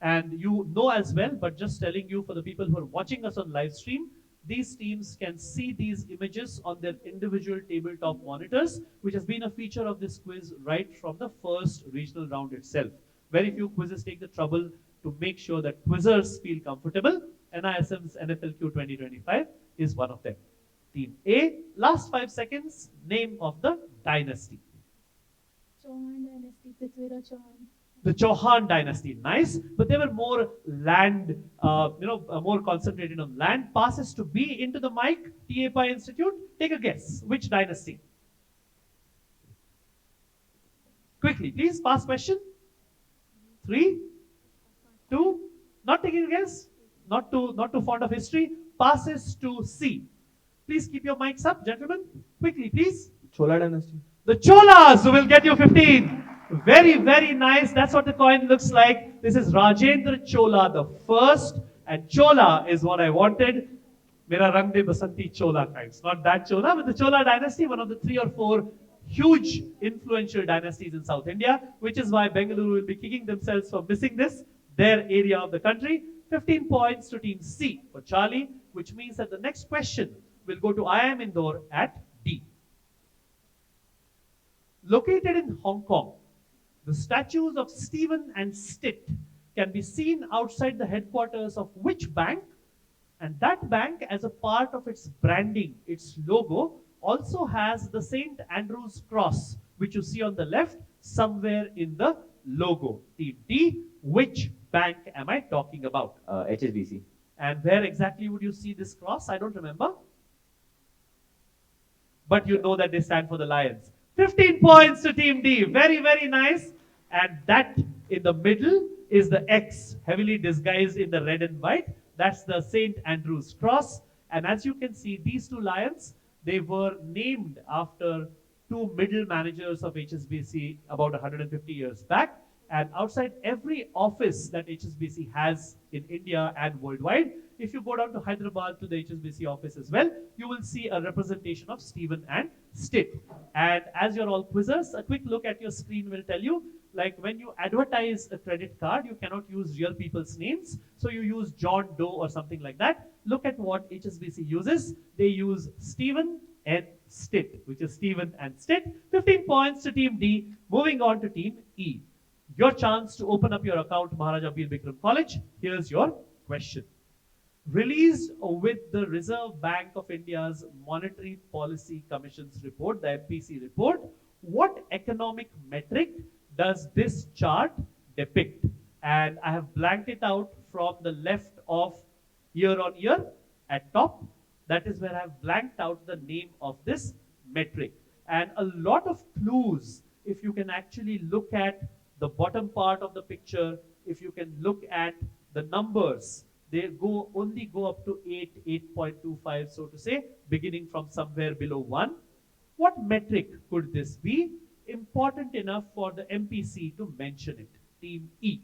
And you know as well, but just telling you for the people who are watching us on live stream, these teams can see these images on their individual tabletop monitors, which has been a feature of this quiz right from the first regional round itself. Very few quizzes take the trouble to make sure that quizzers feel comfortable. NISM's NFLQ 2025 is one of them. Team A, last 5 seconds, name of the dynasty. Chauhan dynasty, Prithviraj Chauhan. The Chauhan dynasty, nice, but they were more land, more concentrated on land. Passes to B into the mic, TA Pi Institute. Take a guess, which dynasty? Quickly, please, pass question. 3, 2, not taking a guess, not too fond of history. Passes to C. Please keep your mics up, gentlemen. Quickly, please. Chola dynasty. The Cholas will get you 15. Very, very nice. That's what the coin looks like. This is Rajendra Chola the first. And Chola is what I wanted. Mera Rang de Basanti Chola kinds. Not that Chola, but the Chola dynasty, one of the 3 or 4 huge influential dynasties in South India, which is why Bengaluru will be kicking themselves for missing this, their area of the country. 15 points to team C for Charlie, which means that the next question will go to IIM Indore at D. Located in Hong Kong, the statues of Stephen and Stitt can be seen outside the headquarters of which bank? And that bank, as a part of its branding, its logo, also has the St. Andrew's cross, which you see on the left, somewhere in the logo. Team D, which bank am I talking about? HSBC. And where exactly would you see this cross? I don't remember. But you know that they stand for the Lions. 15 points to Team D. Very, very nice. And that in the middle is the X, heavily disguised in the red and white. That's the St. Andrew's cross. And as you can see, these two lions, they were named after two middle managers of HSBC about 150 years back. And outside every office that HSBC has in India and worldwide, if you go down to Hyderabad to the HSBC office as well, you will see a representation of Stephen and Stitt. And as you're all quizzers, a quick look at your screen will tell you, like when you advertise a credit card, you cannot use real people's names. So you use John Doe or something like that. Look at what HSBC uses. They use Stephen and Stitt, which is Stephen and Stitt. 15 points to Team D. Moving on to Team E. Your chance to open up your account, Maharaja Bir Bikram College. Here's your question. Released with the Reserve Bank of India's Monetary Policy Commission's report, the MPC report, what economic metric does this chart depict? And I have blanked it out from the left of year on year at top. That is where I have blanked out the name of this metric. And a lot of clues, if you can actually look at the bottom part of the picture, if you can look at the numbers, they only go up to 8, 8.25, so to say, beginning from somewhere below 1. What metric could this be? Important enough for the MPC to mention it. Team E.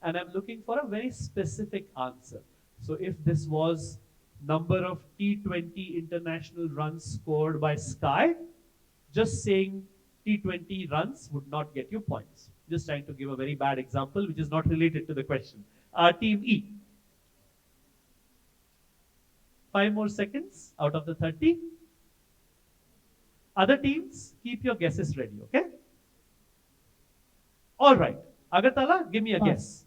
And I'm looking for a very specific answer. So if this was number of T20 international runs scored by Sky, just saying T20 runs would not get you points. Just trying to give a very bad example which is not related to the question. Team E. 5 more seconds out of the 30. Other teams, keep your guesses ready, okay? All right. Agartala, give me a guess.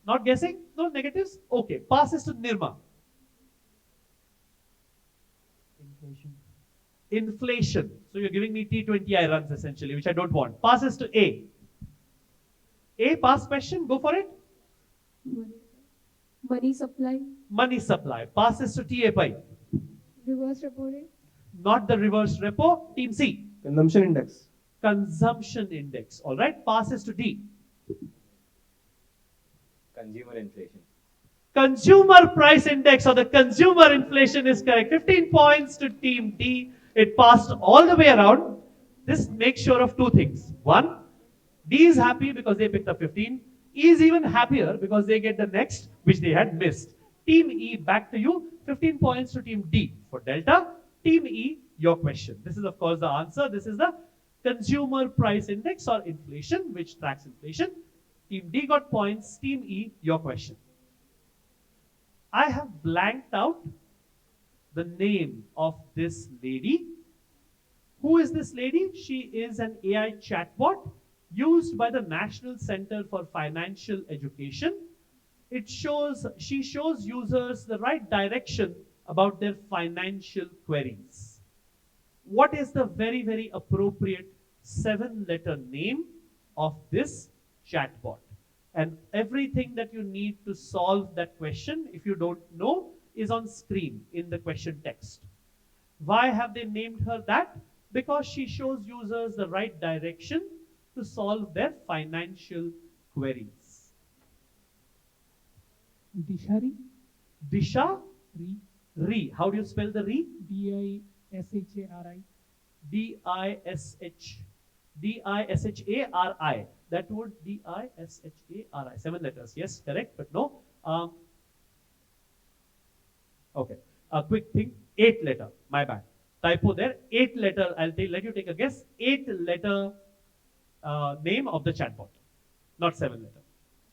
Not guessing? No negatives? Okay. Passes to Nirma. Inflation. Inflation. So you're giving me T20I runs essentially, which I don't want. Passes to A. A, pass question. Go for it. Money supply. Money supply. Passes to TA Pi. Reverse repo rate. Not the reverse repo. Team C. Consumption index. Consumption index. All right. Passes to D. Consumer inflation. Consumer price index or the consumer inflation is correct. 15 points to Team D. It passed all the way around. This makes sure of two things. One, D is happy because they picked up 15. E is even happier because they get the next, which they had missed. Team E, back to you. 15 points to Team D for Delta. Team E, your question. This is, of course, the answer. This is the consumer price index or inflation, which tracks inflation. Team D got points. Team E, your question. I have blanked out the name of this lady. Who is this lady? She is an AI chatbot used by the National Center for Financial Education. She shows users the right direction about their financial queries. What is the very, very appropriate 7-letter name of this chatbot? And everything that you need to solve that question, if you don't know, is on screen in the question text. Why have they named her that? Because she shows users the right direction to solve their financial queries. Dishari. Disha? Re. Re. How do you spell the re? D-I-S-H-A-R-I. D-I-S-H. D-I-S-H-A-R-I. That would D-I-S-H-A-R-I. 7 letters. Yes, correct, but no. Okay. A quick thing. 8 letter, my bad. Typo there, 8 letter, let you take a guess, 8 letter name of the chatbot, not 7 letter.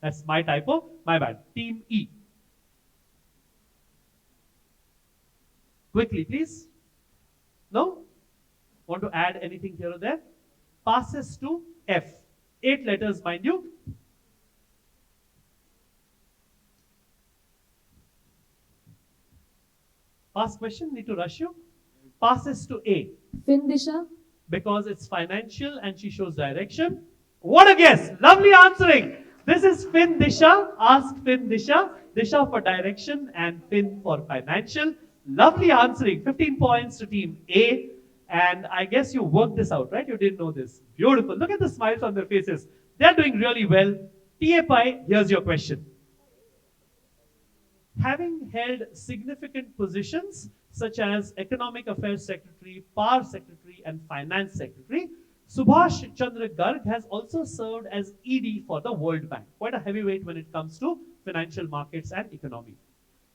That's my typo, my bad. Team E. Quickly, please. No? Want to add anything here or there? Passes to F. 8 letters, mind you. Past question, need to rush you. Passes to A. Findisha. Because it's financial and she shows direction. What a guess! Lovely answering. This is Fin Disha. Ask Fin Disha. Disha for direction and Fin for financial. Lovely answering. 15 points to team A. And I guess you worked this out, right? You didn't know this. Beautiful. Look at the smiles on their faces. They're doing really well. TA Pi, here's your question. Having held significant positions such as Economic Affairs Secretary, Power Secretary, and Finance Secretary, Subhash Chandra Garg has also served as ED for the World Bank. Quite a heavyweight when it comes to financial markets and economy.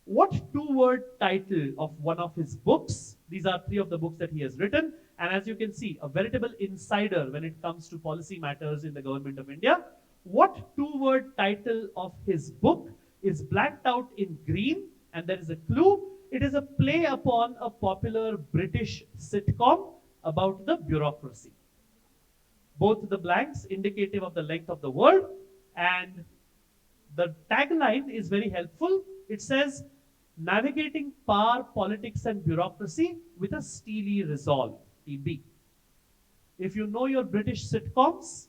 What two-word title of one of his books? These are 3 of the books that he has written. And as you can see, a veritable insider when it comes to policy matters in the government of India. What two-word title of his book is blacked out in green? And there is a clue. It is a play upon a popular British sitcom about the bureaucracy. Both the blanks indicative of the length of the word, and the tagline is very helpful. It says, navigating power, politics, and bureaucracy with a steely resolve. TB. If you know your British sitcoms,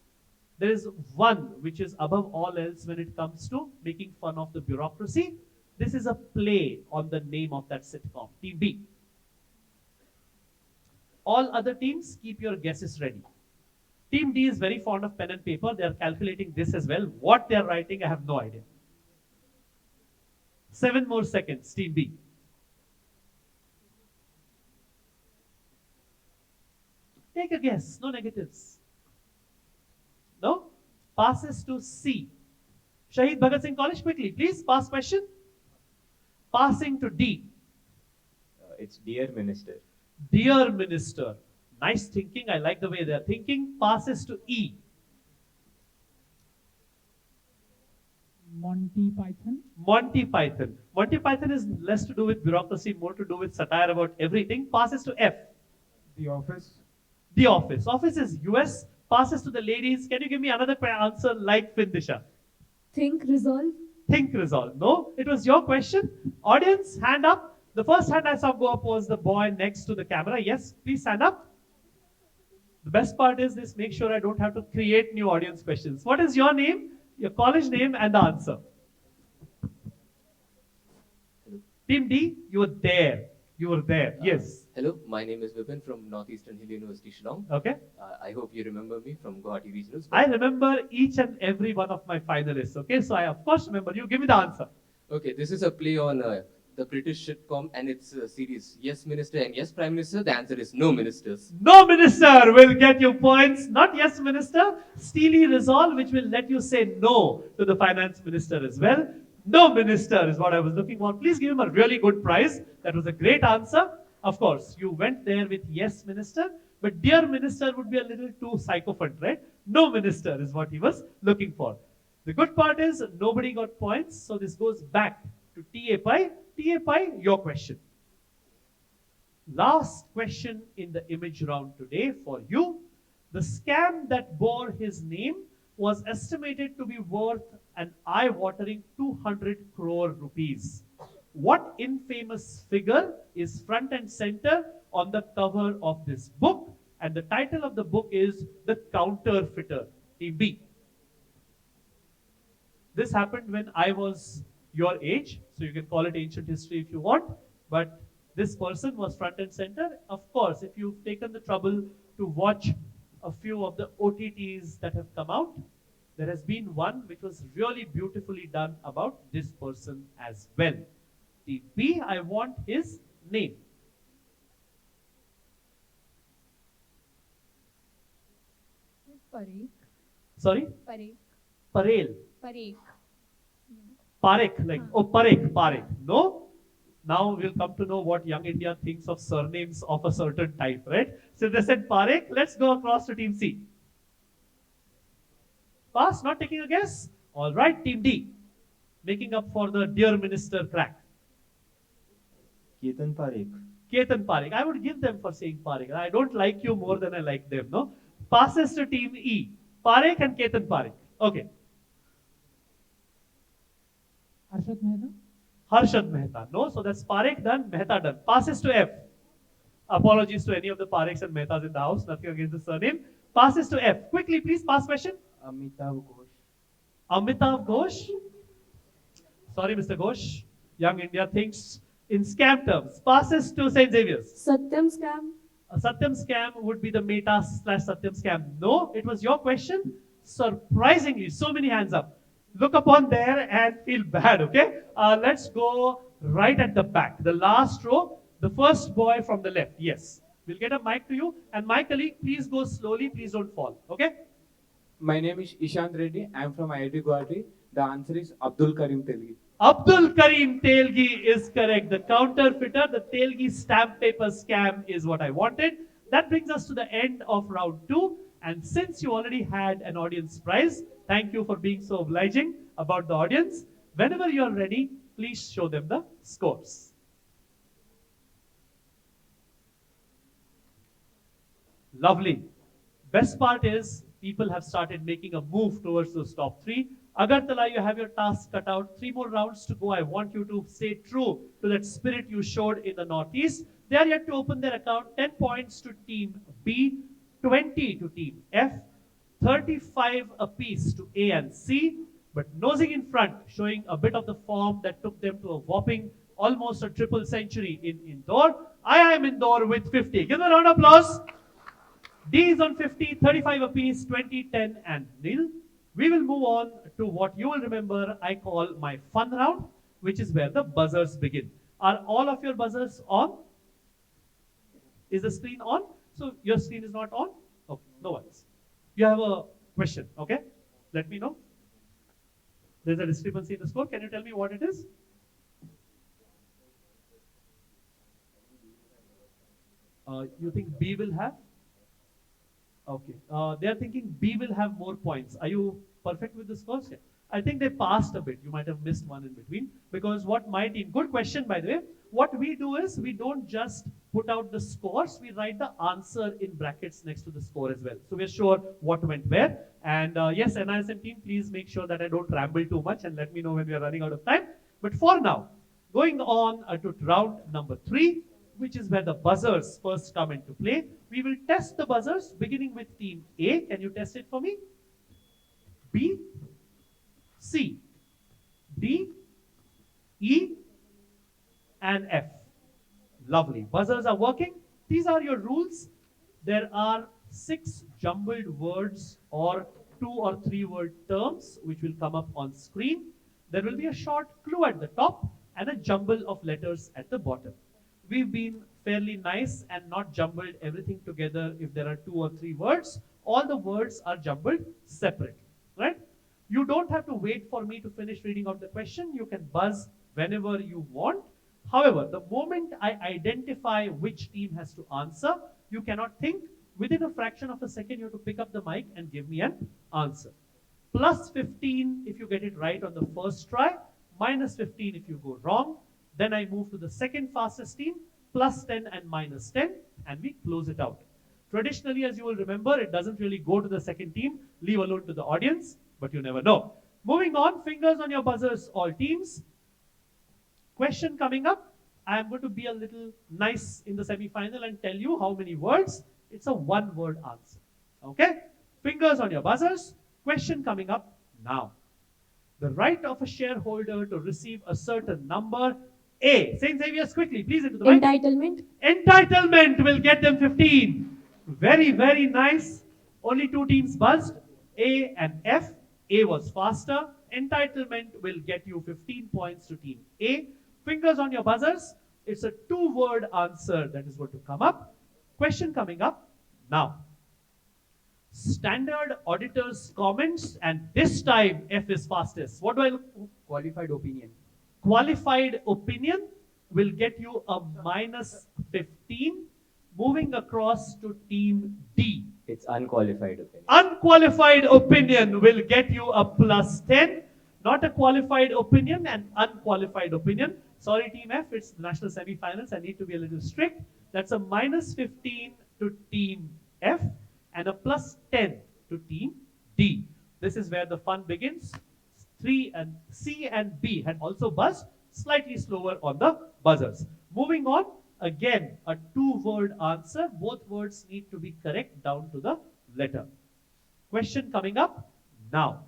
there is one which is above all else when it comes to making fun of the bureaucracy. This is a play on the name of that sitcom. Team B. All other teams, keep your guesses ready. Team D is very fond of pen and paper. They are calculating this as well. What they are writing, I have no idea. 7 more seconds, Team B. Take a guess, no negatives. No? Passes to C. Shahid Bhagat Singh College, quickly, please. Pass question. Passing to D. It's Dear Minister. Dear Minister. Nice thinking. I like the way they're thinking. Passes to E. Monty Python. Monty Python. Monty Python is less to do with bureaucracy, more to do with satire about everything. Passes to F. The Office. The Office. Office is US. Passes to the ladies. Can you give me another answer like Findisha? Think, resolve. Think, resolve. No, it was your question. Audience, hand up. The first hand I saw go up was the boy next to the camera. Yes, please stand up. The best part is this, make sure I don't have to create new audience questions. What is your name, your college name, and the answer? Hello. Team D, you were there. You were there. Yes. Hello, my name is Vipin from Northeastern Hill University, Shillong. Okay. I hope you remember me from Guwahati Regionals. I remember each and every one of my finalists. Okay, so I of course remember you. Give me the answer. Okay, this is a play on the British sitcom and its series Yes Minister and Yes Prime Minister. The answer is No Ministers. No Minister will get you points. Not Yes Minister. Steely resolve, which will let you say no to the Finance Minister as well. No Minister is what I was looking for. Please give him a really good prize. That was a great answer. Of course, you went there with Yes Minister, but Dear Minister would be a little too sycophant, right? No Minister is what he was looking for. The good part is nobody got points, so this goes back to TA Pi. TA Pi, your question. Last question in the image round today for you. The scam that bore his name was estimated to be worth an eye-watering 200 crore rupees. What infamous figure is front and center on the cover of this book? And the title of the book is The Counterfeiter. Team B. This happened when I was your age, so you can call it ancient history if you want, but this person was front and center. Of course, if you've taken the trouble to watch a few of the OTTs that have come out, there has been one which was really beautifully done about this person as well. Team B, I want his name. Parikh. Sorry? Parikh. Parel. Parikh. Parekh, like, oh, Parekh. No? Now we'll come to know what Young India thinks of surnames of a certain type, right? So they said Parekh. Let's go across to team C. Pass, not taking a guess. All right, team D, making up for the dear minister crack. Ketan Parekh. Ketan Parekh. I would give them for saying Parekh. I don't like you more than I like them, no? Passes to team E. Parekh and Ketan Parekh. Okay. Harshad Mehta. Harshad Mehta. No, so that's Parekh done, Mehta done. Passes to F. Apologies to any of the Parekhs and Mehtas in the house. Nothing against the surname. Passes to F. Quickly, please, pass question. Amitav Ghosh. Amitav Ghosh. Sorry, Mr. Ghosh. Young India thinks in scam terms. Passes to St. Xavier's. Satyam scam. A Satyam scam would be the Meta / Satyam scam. No, it was your question. Surprisingly, so many hands up. Look upon there and feel bad, okay? Let's go right at the back. The last row, the first boy from the left. Yes. We'll get a mic to you. And my colleague, please go slowly. Please don't fall, okay? My name is Ishant Reddy. I am from IIT Guwahati. The answer is Abdul Karim Telgi. Abdul Karim Telgi is correct. The counterfeiter, the Telgi stamp paper scam is what I wanted. That brings us to the end of round 2. And since you already had an audience prize, thank you for being so obliging about the audience. Whenever you're ready, please show them the scores. Lovely. Best part is people have started making a move towards those top 3. Agartala, you have your task cut out. 3 more rounds to go. I want you to stay true to that spirit you showed in the Northeast. They are yet to open their account. 10 points to team B, 20 to team F, 35 apiece to A and C. But nosing in front, showing a bit of the form that took them to a whopping almost a triple century in Indore. I am Indore with 50. Give them a round of applause. D is on 50, 35 apiece, 20, 10 and nil. We will move on to what you will remember I call my fun round, which is where the buzzers begin. Are all of your buzzers on? Is the screen on? So your screen is not on? Okay, no worries. You have a question, okay? Let me know. There's a discrepancy in the score. Can you tell me what it is? You think B will have? Okay. They are thinking B will have more points. Are you perfect with the scores? Yeah. I think they passed a bit. You might have missed one in between. Because what my team, good question by the way, what we do is we don't just put out the scores, we write the answer in brackets next to the score as well. So we're sure what went where. And yes, NISM team, please make sure that I don't ramble too much and let me know when we are running out of time. But for now, going on to round number 3, which is where the buzzers first come into play. We will test the buzzers beginning with team A. Can you test it for me? B, C, D, E, and F. Lovely. Buzzers are working. These are your rules. There are 6 jumbled words or 2 or 3 word terms which will come up on screen. There will be a short clue at the top and a jumble of letters at the bottom. We've been fairly nice and not jumbled everything together if there are 2 or 3 words. All the words are jumbled separately, right? You don't have to wait for me to finish reading out the question. You can buzz whenever you want. However, the moment I identify which team has to answer, you cannot think. Within a fraction of a second, you have to pick up the mic and give me an answer. Plus 15 if you get it right on the first try, minus 15 if you go wrong. Then I move to the second fastest team, plus 10 and minus 10, and we close it out. Traditionally, as you will remember, it doesn't really go to the second team, leave alone to the audience, but you never know. Moving on, fingers on your buzzers, all teams. Question coming up. I am going to be a little nice in the semi-final and tell you how many words. It's a 1-word answer. Okay? Fingers on your buzzers. Question coming up now. The right of a shareholder to receive a certain number. A. St. Xavier's, quickly, please, into the mic. Entitlement. Entitlement will get them 15. Very, very nice. Only 2 teams buzzed, A and F. A was faster. Entitlement will get you 15 points to team A. Fingers on your buzzers. It's a 2-word answer that is going to come up. Question coming up now. Standard auditors comments, and this time F is fastest. What do I look for? Qualified opinion. Qualified opinion will get you a minus 15. Moving across to team D. It's unqualified opinion. Unqualified opinion will get you a plus 10. Not a qualified opinion, an unqualified opinion. Sorry, Team F, it's the national semi-finals. I need to be a little strict. That's a minus 15 to Team F and a plus 10 to Team D. This is where the fun begins. C and B had also buzzed, slightly slower on the buzzers. Moving on, again, a two-word answer. Both words need to be correct down to the letter. Question coming up now.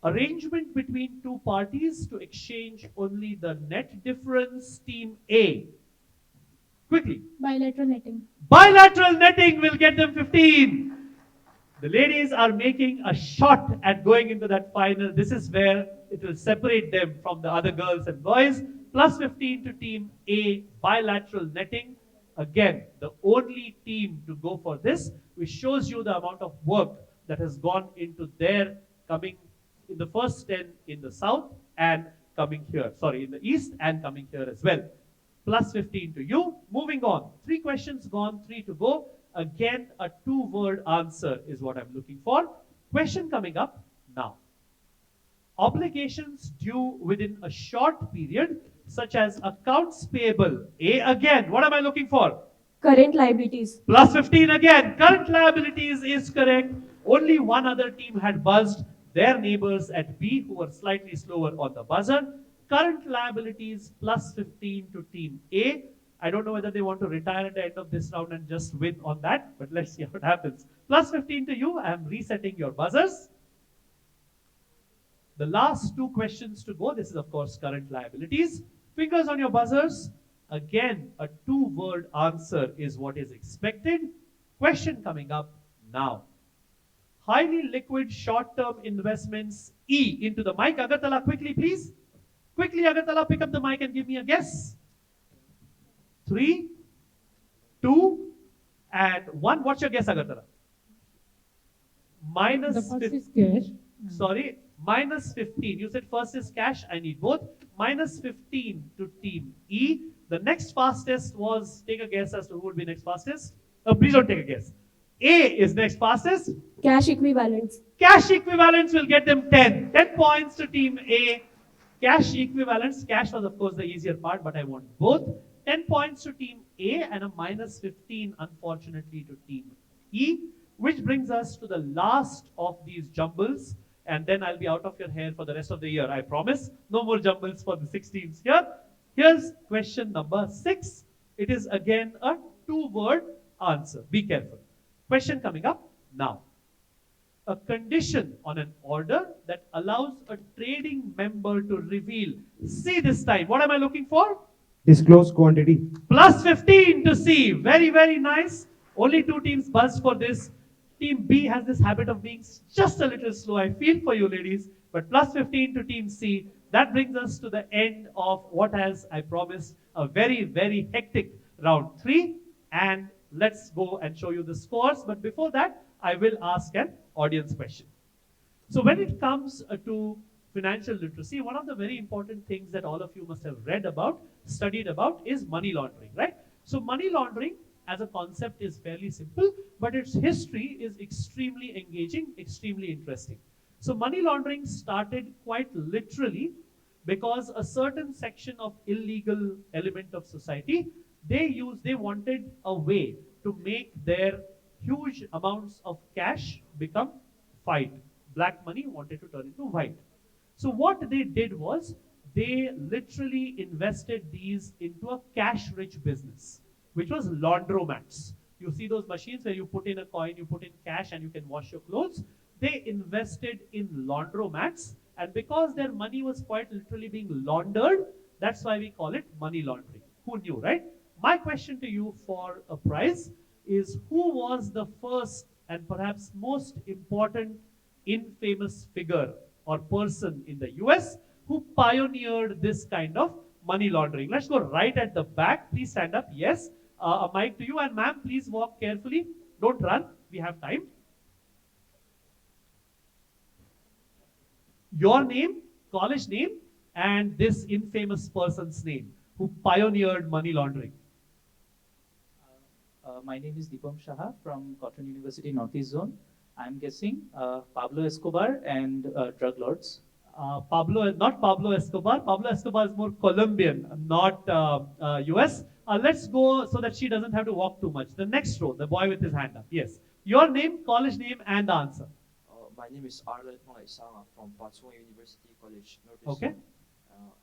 Arrangement between two parties to exchange only the net difference. Team A. Quickly. Bilateral netting. Bilateral netting will get them 15. The ladies are making a shot at going into that final. This is where it will separate them from the other girls and boys. Plus 15 to Team A, bilateral netting. Again, the only team to go for this, which shows you the amount of work that has gone into their coming in the first 10 in the south and coming here. Sorry, in the east and coming here as well. Plus 15 to you. Moving on. 3 questions gone, 3 to go. Again, a two-word answer is what I'm looking for. Question coming up now. Obligations due within a short period, such as accounts payable. A again. What am I looking for? Current liabilities. Plus 15 again. Current liabilities is correct. Only one other team had buzzed. Their neighbors at B, who were slightly slower on the buzzer. Current liabilities plus 15 to Team A. I don't know whether they want to retire at the end of this round and just win on that, but let's see what happens. Plus 15 to you. I am resetting your buzzers. The last 2 questions to go. This is, of course, current liabilities. Fingers on your buzzers. Again, a two-word answer is what is expected. Question coming up now. Highly liquid short-term investments. E into the mic. Agartala, quickly, please. Quickly, Agartala, pick up the mic and give me a guess. 3, 2, and 1. What's your guess, Agartala? Minus The first 15. is cash. Sorry, minus 15. You said first is cash. I need both. Minus 15 to Team E. The next fastest was, take a guess as to who would be next fastest. Please don't take a guess. A is next fastest. Cash equivalents. Cash equivalents will get them 10. 10 points to Team A. Cash equivalents. Cash was, of course, the easier part, but I want both. 10 points to Team A and a minus 15, unfortunately, to Team E. Which brings us to the last of these jumbles. And then I'll be out of your hair for the rest of the year, I promise. No more jumbles for the 6 teams here. Here's question number 6. It is again a two-word answer. Be careful. Question coming up now. A condition on an order that allows a trading member to reveal. See this time. What am I looking for? Disclosed quantity. Plus 15 to C. Very, very nice. Only 2 teams buzzed for this. Team B has this habit of being just a little slow. I feel for you, ladies. But plus 15 to Team C. That brings us to the end of what has, I promised, a very, very hectic round 3. And let's go and show you the scores. But before that, I will ask an audience question. So when it comes to financial literacy, one of the very important things that all of you must have read about, studied about, is money laundering, right? So money laundering as a concept is fairly simple, but its history is extremely engaging, extremely interesting. So money laundering started quite literally because a certain section of illegal element of society, they wanted a way to make their huge amounts of cash become white. Black money wanted to turn into white. So what they did was they literally invested these into a cash-rich business, which was laundromats. You see those machines where you put in a coin, you put in cash, and you can wash your clothes? They invested in laundromats, and because their money was quite literally being laundered, that's why we call it money laundering. Who knew, right? My question to you for a prize is, who was the first and perhaps most important infamous figure or person in the US who pioneered this kind of money laundering? Let's go right at the back. Please stand up. Yes. A mic to you. And ma'am, please walk carefully. Don't run. We have time. Your name, college name, and this infamous person's name. who pioneered money laundering? My name is Deepam Shaha from Cotton University Northeast Zone. I'm guessing Pablo Escobar and drug lords. Not Pablo Escobar. Pablo Escobar is more Colombian, not US. Let's go so that she doesn't have to walk too much. The next row, the boy with his hand up. Yes. Your name, college name, and the answer. My name is Arlet Pangaisanga from Patsuma University College, Northeast. Okay.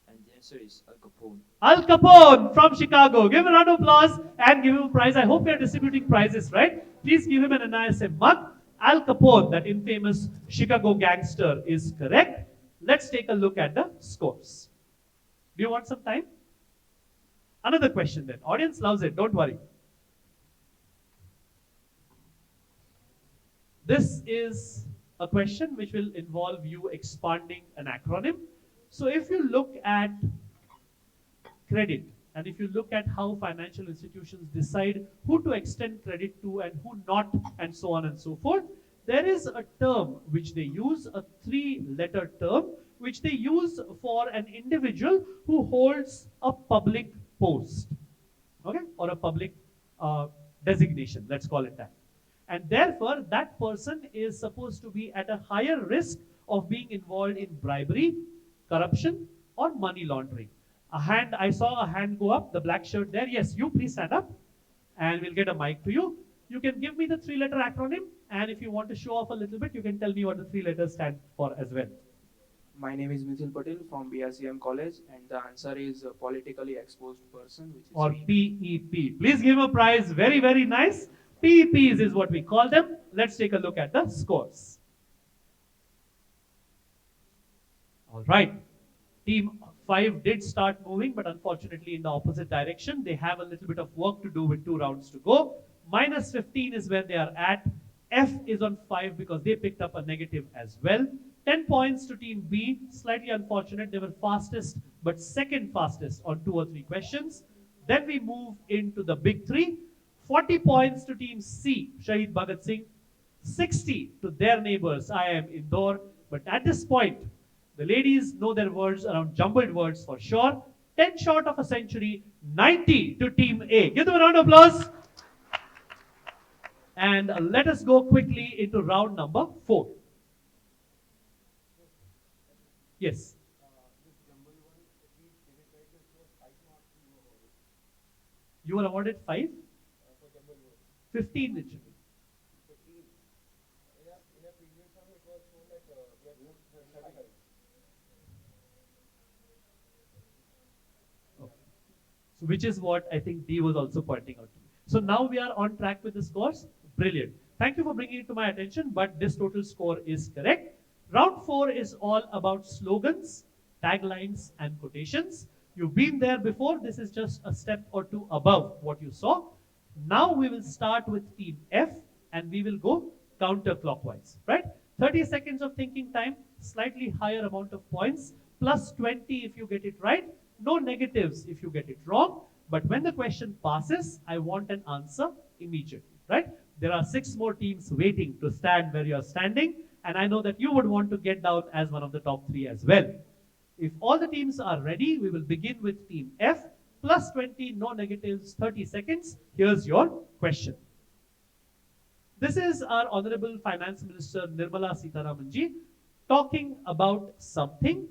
And the answer is Al Capone. Al Capone from Chicago. Give him a round of applause and give him a prize. I hope we are distributing prizes, right? Please give him an NISM mug. Al Capone, that infamous Chicago gangster, is correct. Let's take a look at the scores. Do you want some time? Another question then. Audience loves it, don't worry. This is a question which will involve you expanding an acronym. So if you look at credit, and if you look at how financial institutions decide who to extend credit to and who not, and so on and so forth, there is a term which they use, a 3-letter term, which they use for an individual who holds a public post, okay, or a public designation, let's call it that. And therefore, that person is supposed to be at a higher risk of being involved in bribery, corruption, or money laundering. I saw a hand go up, the black shirt there. Yes, you please stand up and we'll get a mic to you. You can give me the 3-letter acronym, and if you want to show off a little bit, you can tell me what the 3 letters stand for as well. My name is Mithil Patel from BRCM College, and the answer is a politically exposed person, which is or PEP. Please give a prize. Very, very nice. PEPs is what we call them. Let's take a look at the scores. All right. Team 5 did start moving, but unfortunately in the opposite direction. They have a little bit of work to do with 2 rounds to go. Minus 15 is where they are at. F is on 5 because they picked up a negative as well. 10 points to team B. Slightly unfortunate. They were fastest, but second fastest on 2 or 3 questions. Then we move into the big 3. 40 points to team C, Shahid Bhagat Singh. 60 to their neighbors, IIM Indore. But at this point, the ladies know their words around jumbled words for sure. 10 short of a century, 90 to team A. Give them a round of applause. And let us go quickly into round number 4. Yes. You were awarded 5? 15 it should be. Okay. So which is what I think D was also pointing out to me. So now we are on track with the scores. Brilliant. Thank you for bringing it to my attention, but this total score is correct. Round 4 is all about slogans, taglines, and quotations. You've been there before. This is just a step or 2 above what you saw. Now we will start with team F and we will go counterclockwise, right? 30 seconds of thinking time, slightly higher amount of points, plus 20 if you get it right, no negatives if you get it wrong. But when the question passes, I want an answer immediately, right? There are 6 more teams waiting to stand where you are standing, and I know that you would want to get down as one of the top 3 as well. If all the teams are ready, we will begin with team F. Plus 20, no negatives, 30 seconds. Here's your question. This is our Honorable Finance Minister Nirmala Sitharamanji talking about something,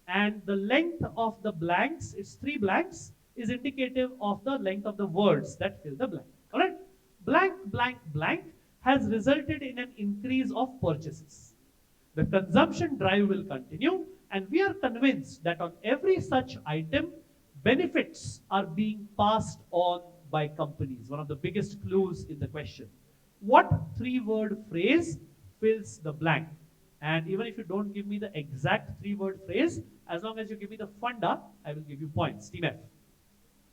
and the length of the blanks, it's 3 blanks, is indicative of the length of the words that fill the blank. All right? Blank, blank, blank has resulted in an increase of purchases. The consumption drive will continue, and we are convinced that on every such item, benefits are being passed on by companies. One of the biggest clues in the question. What 3-word phrase fills the blank? And even if you don't give me the exact 3-word phrase, as long as you give me the funda, I will give you points. Team F.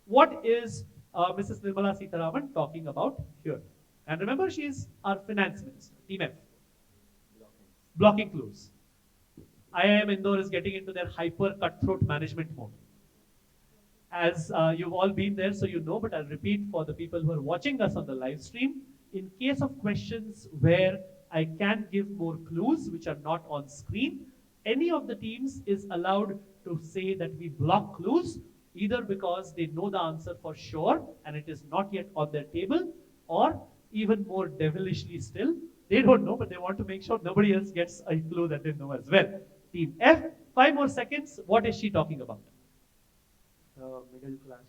What is Mrs. Nirmala Sitharaman talking about here? And remember, she is our finance minister. Team F. Blocking clues. IIM Indore is getting into their hyper cutthroat management mode. As you've all been there, so you know, but I'll repeat for the people who are watching us on the live stream. In case of questions where I can give more clues which are not on screen, any of the teams is allowed to say that we block clues either because they know the answer for sure and it is not yet on their table, or even more devilishly still, they don't know, but they want to make sure nobody else gets a clue that they know as well. Team F, 5 more seconds. What is she talking about? Middle class.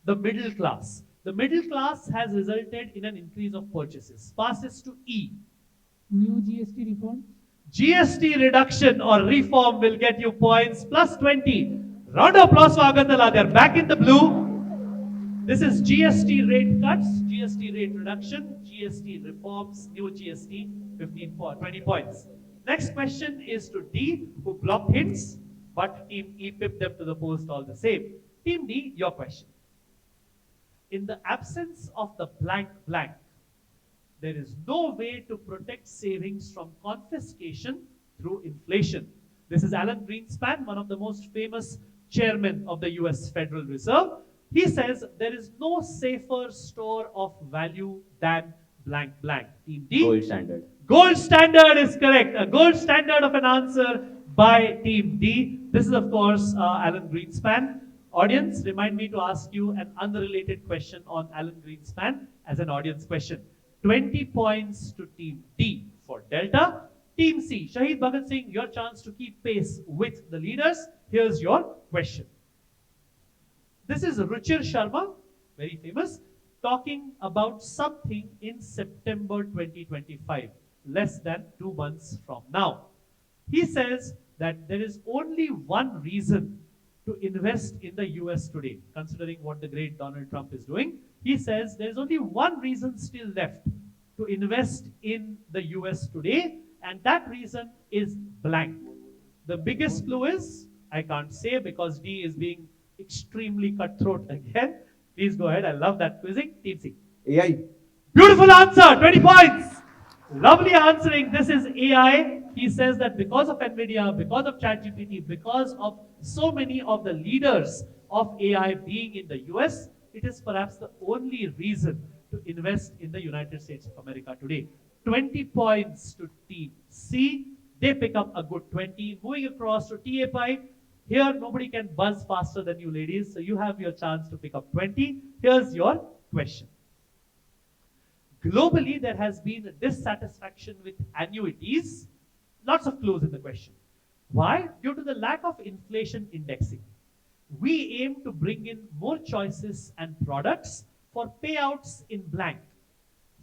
The middle class. The middle class has resulted in an increase of purchases. Passes to E. New GST reform. GST reduction or reform will get you points plus 20. Round of applause for Agartala. They're back in the blue. This is GST rate cuts, GST rate reduction, GST reforms, new GST, 20 points. Next question is to D, who blocked hints, but Team E pipped them to the post all the same. Team D, your question. In the absence of the blank blank, there is no way to protect savings from confiscation through inflation. This is Alan Greenspan, one of the most famous chairmen of the US Federal Reserve. He says there is no safer store of value than blank blank. Team D. Gold standard. Gold standard is correct. A gold standard of an answer by Team D. This is, of course, Alan Greenspan. Audience, remind me to ask you an unrelated question on Alan Greenspan as an audience question. 20 points to Team D for Delta. Team C, Shahid Bhagat Singh, your chance to keep pace with the leaders. Here's your question. This is Ruchir Sharma, very famous, talking about something in September 2025, less than 2 months from now. He says that there is only one reason to invest in the US today, considering what the great Donald Trump is doing. He says there is only one reason still left to invest in the US today, and that reason is blank. The biggest clue is, I can't say because D is being extremely cutthroat again. Please go ahead. I love that quizzing. Team C. AI. Beautiful answer. 20 points. Lovely answering. This is AI. He says that because of NVIDIA, because of ChatGPT, because of so many of the leaders of AI being in the US, it is perhaps the only reason to invest in the United States of America today. 20 points to Team C. They pick up a good 20. Moving across to TA Pi. Here, nobody can buzz faster than you ladies, so you have your chance to pick up 20. Here's your question. Globally, there has been a dissatisfaction with annuities. Lots of clues in the question. Why? Due to the lack of inflation indexing. We aim to bring in more choices and products for payouts in blank,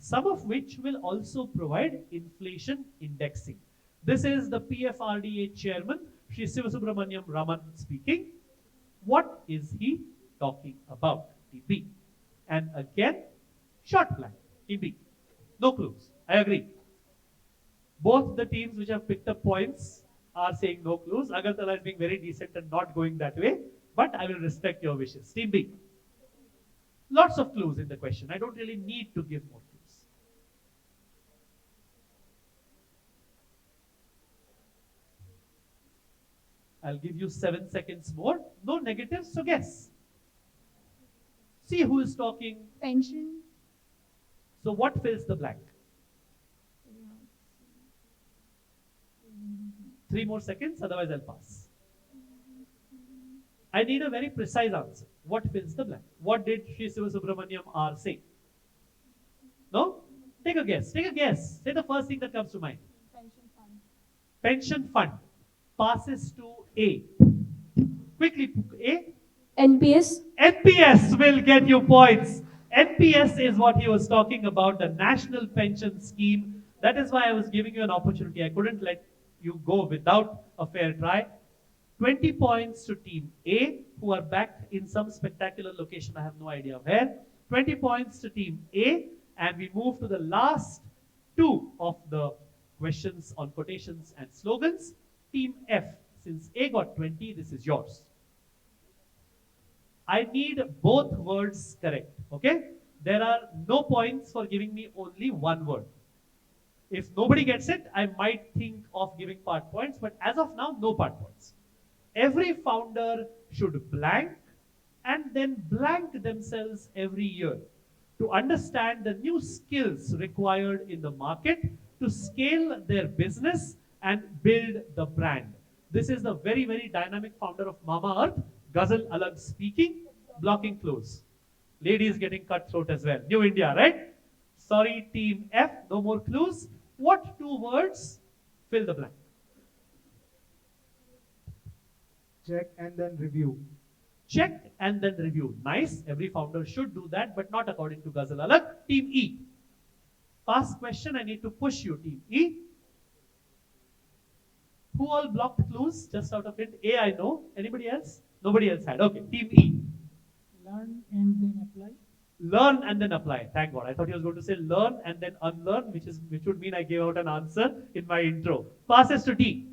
some of which will also provide inflation indexing. This is the PFRDA chairman, Shri Sivasubramaniam Raman speaking. What is he talking about? TB. And again, short blank. TB. No clues. I agree. Both the teams which have picked up points are saying no clues. Agartala is being very decent and not going that way, but I will respect your wishes. Team B. Lots of clues in the question. I don't really need to give more clues. I'll give you 7 seconds more. No negatives, so guess. See who is talking. Pension. So what fills the blank? 3 more seconds, otherwise I'll pass. I need a very precise answer. What fills the blank? What did Sri Sivasubramaniam R say? No? Take a guess. Take a guess. Say the first thing that comes to mind. Pension fund. Pension fund passes to A. Quickly, A. NPS. NPS will get you points. NPS is what he was talking about, the National Pension Scheme. That is why I was giving you an opportunity. I couldn't let you go without a fair try. 20 points to Team A, who are back in some spectacular location. I have no idea where. 20 points to Team A, and we move to the last 2 of the questions on quotations and slogans. Team F, since A got 20, this is yours. I need both words correct, okay? There are no points for giving me only one word. If nobody gets it, I might think of giving part points, but as of now, no part points. Every founder should blank and then blank themselves every year to understand the new skills required in the market to scale their business and build the brand. This is the very, very dynamic founder of Mama Earth, Ghazal Alag speaking, blocking clues. Ladies getting cutthroat as well. New India, right? Sorry, team F, no more clues. What two words fill the blank? Check and then review. Check and then review. Nice. Every founder should do that, but not according to Ghazal Alag. Team E. Past question, I need to push you, team E. Who all blocked clues just out of it? A, I know. Anybody else? Nobody else had. Okay, team E. Learn and then apply. Learn and then apply. Thank God. I thought he was going to say learn and then unlearn, which would mean I gave out an answer in my intro. Passes to D.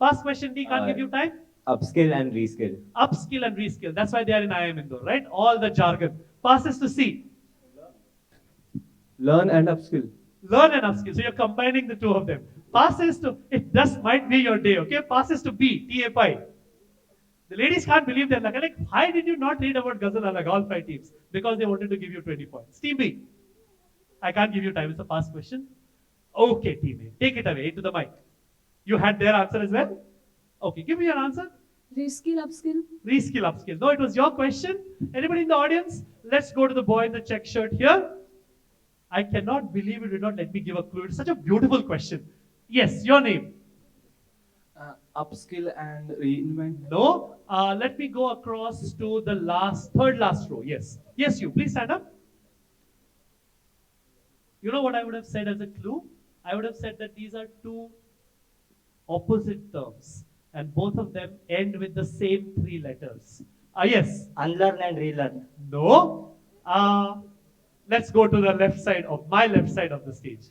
Past question D, can't give you time. Upskill and reskill. Upskill and reskill. That's why they are in IIM Indore, right? All the jargon. Passes to C. Learn and upskill. Learn and upskill. So you're combining the two of them. Passes to, it just might be your day, okay? Passes to B, TAPI. The ladies can't believe they're like, why did you not read about Ghazal Alag, all 5 teams? Because they wanted to give you 20 points. Team B. I can't give you time, it's a past question. Okay, team A, take it away into the mic. You had their answer as well? Okay, give me your answer. Reskill, upskill. Reskill, upskill. No, it was your question. Anybody in the audience? Let's go to the boy in the check shirt here. I cannot believe you did not let me give a clue. It's such a beautiful question. Yes, your name. Upskill and reinvent. No. Let me go across to the third last row. Yes. Yes, you. Please stand up. You know what I would have said as a clue? I would have said that these are two opposite terms. And both of them end with the same 3 letters. Yes. Unlearn and relearn. No. Let's go to the left side of the stage.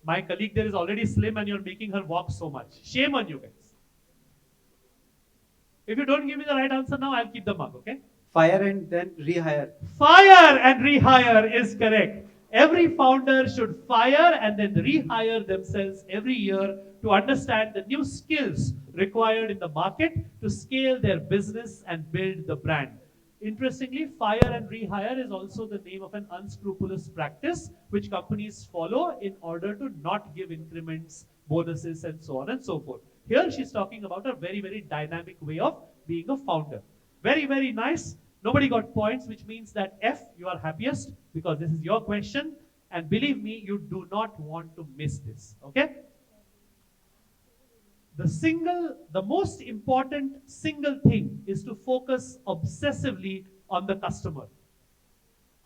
My colleague there is already slim and you're making her walk so much. Shame on you guys. If you don't give me the right answer now, I'll keep the mug, okay? Fire and then rehire. Fire and rehire is correct. Every founder should fire and then rehire themselves every year to understand the new skills required in the market to scale their business and build the brand. Interestingly, fire and rehire is also the name of an unscrupulous practice which companies follow in order to not give increments, bonuses, and so on and so forth. Here she's talking about a very, very dynamic way of being a founder. Very, very nice. Nobody got points, which means that F, you are happiest because this is your question. And believe me, you do not want to miss this, okay? The most important single thing is to focus obsessively on the customer.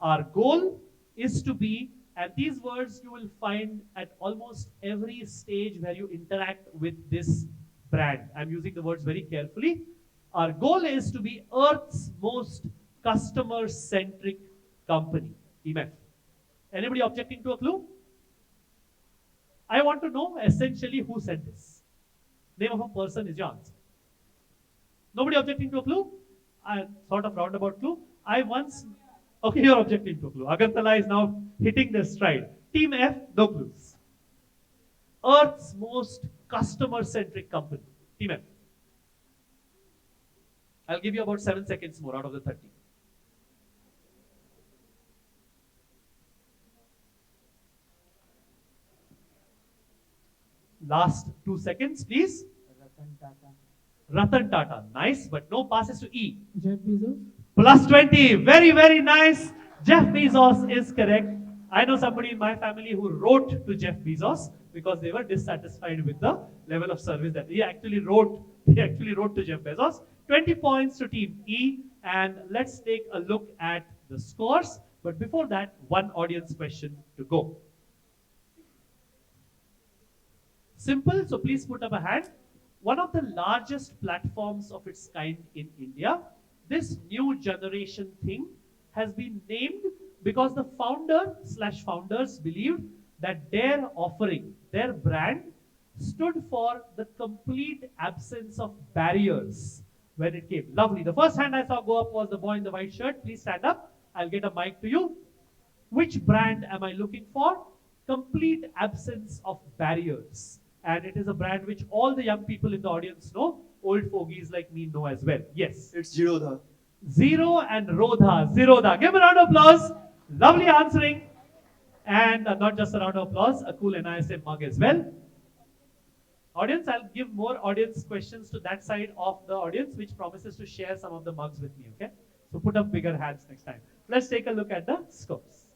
Our goal is to be, and these words you will find at almost every stage where you interact with this brand. I'm using the words very carefully. Our goal is to be Earth's most customer-centric company. EMF. Anybody objecting to a clue? I want to know essentially who said this. Name of a person is your answer. Nobody objecting to a clue? Sort of roundabout clue. Okay, you're objecting to a clue. Agantala is now hitting their stride. Team F, no clues. Earth's most customer-centric company. Team F. I'll give you about 7 seconds more out of the 30. Last 2 seconds, please. Ratan Tata. Nice, but no passes to E. Jeff Bezos. Plus 20. Very, very nice. Jeff Bezos is correct. I know somebody in my family who wrote to Jeff Bezos because they were dissatisfied with the level of service that he actually wrote to Jeff Bezos. 20 points to team E. And let's take a look at the scores. But before that, one audience question to go. Simple, so please put up a hand. One of the largest platforms of its kind in India, this new generation thing has been named because the founder/founders believed that their offering, their brand, stood for the complete absence of barriers when it came. Lovely. The first hand I saw go up was the boy in the white shirt. Please stand up. I'll get a mic to you. Which brand am I looking for? Complete absence of barriers. And it is a brand which all the young people in the audience know. Old fogies like me know as well. Yes. It's Zerodha. Zero and Rodha. Zerodha. Give a round of applause. Lovely answering. And not just a round of applause, a cool NISM mug as well. Audience, I'll give more audience questions to that side of the audience, which promises to share some of the mugs with me, okay? So put up bigger hands next time. Let's take a look at the scores.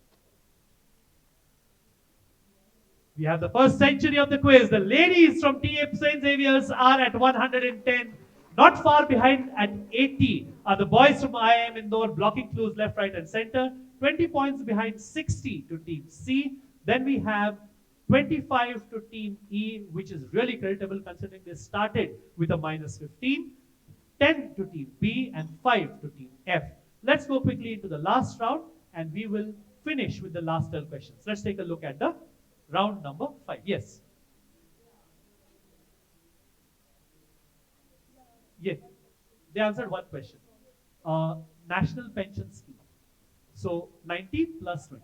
We have the first century of the quiz. The ladies from TA St. Xavier's are at 110. Not far behind at 80 are the boys from IIM Indore, blocking clues left, right, and center. 20 points behind, 60 to Team C. Then we have 25 to Team E, which is really creditable considering they started with a minus 15. 10 to Team B and 5 to Team F. Let's go quickly into the last round and we will finish with the last 12 questions. Let's take a look at the round number 5. Yes. Yes. They answered one question. National pension scheme. So 90 plus 20.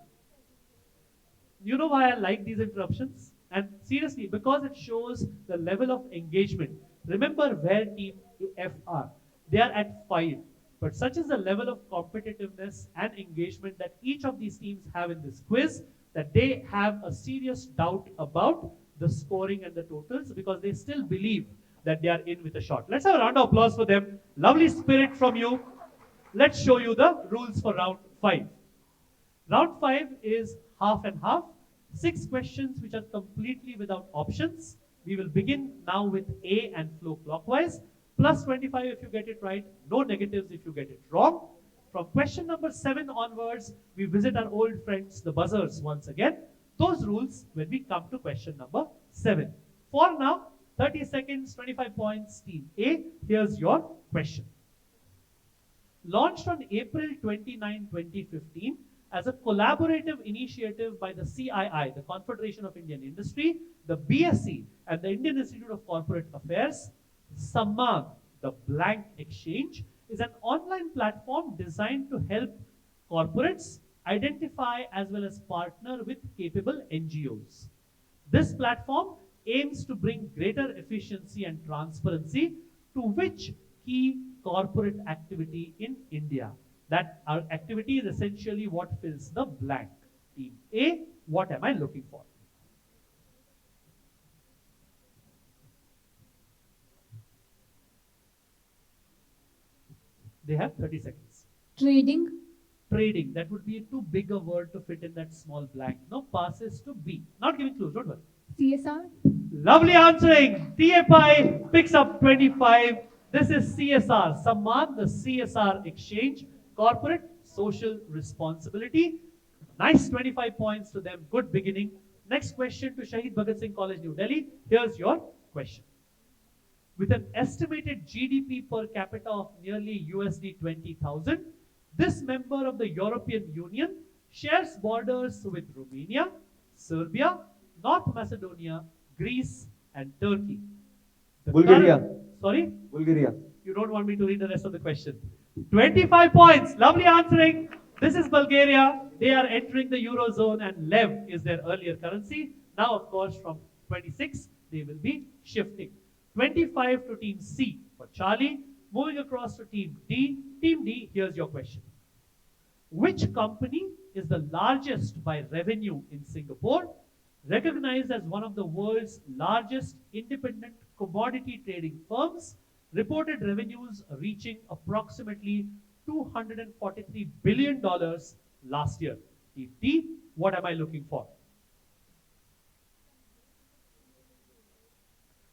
You know why I like these interruptions? And seriously, because it shows the level of engagement. Remember where Team F are. They are at 5. But such is the level of competitiveness and engagement that each of these teams have in this quiz that they have a serious doubt about the scoring and the totals because they still believe that they are in with a shot. Let's have a round of applause for them. Lovely spirit from you. Let's show you the rules for round 5. Round 5 is half and half. 6 questions which are completely without options. We will begin now with A and flow clockwise. Plus 25 if you get it right. No negatives if you get it wrong. From question number 7 onwards, we visit our old friends, the buzzers, once again. Those rules when we come to question number 7. For now, 30 seconds, 25 points, Team A. Here's your question. Launched on April 29, 2015, as a collaborative initiative by the CII, the Confederation of Indian Industry, the BSc, and the Indian Institute of Corporate Affairs, Sammag, the blank exchange, is an online platform designed to help corporates identify as well as partner with capable NGOs. This platform aims to bring greater efficiency and transparency to which key corporate activity in India. That our activity is essentially what fills the blank. Team A, what am I looking for? They have 30 seconds. Trading. Trading, that would be too big a word to fit in that small blank. No, passes to B. Not giving clues, don't worry. CSR. Lovely answering. TFI picks up 25. This is CSR. Sammag, the CSR exchange. Corporate social responsibility. Nice 25 points to them. Good beginning. Next question to Shahid Bhagat Singh College, New Delhi. Here's your question. With an estimated GDP per capita of nearly USD 20,000, this member of the European Union shares borders with Romania, Serbia, North Macedonia, Greece, and Turkey. Bulgaria. Sorry? Bulgaria. You don't want me to read the rest of the question. 25 points. Lovely answering. This is Bulgaria. They are entering the Eurozone and Lev is their earlier currency. Now, of course, from 26, they will be shifting. 25 to Team C for Charlie. Moving across to Team D. Team D, here's your question. Which company is the largest by revenue in Singapore, recognized as one of the world's largest independent commodity trading firms, reported revenues reaching approximately $243 billion last year? Team D, what am I looking for?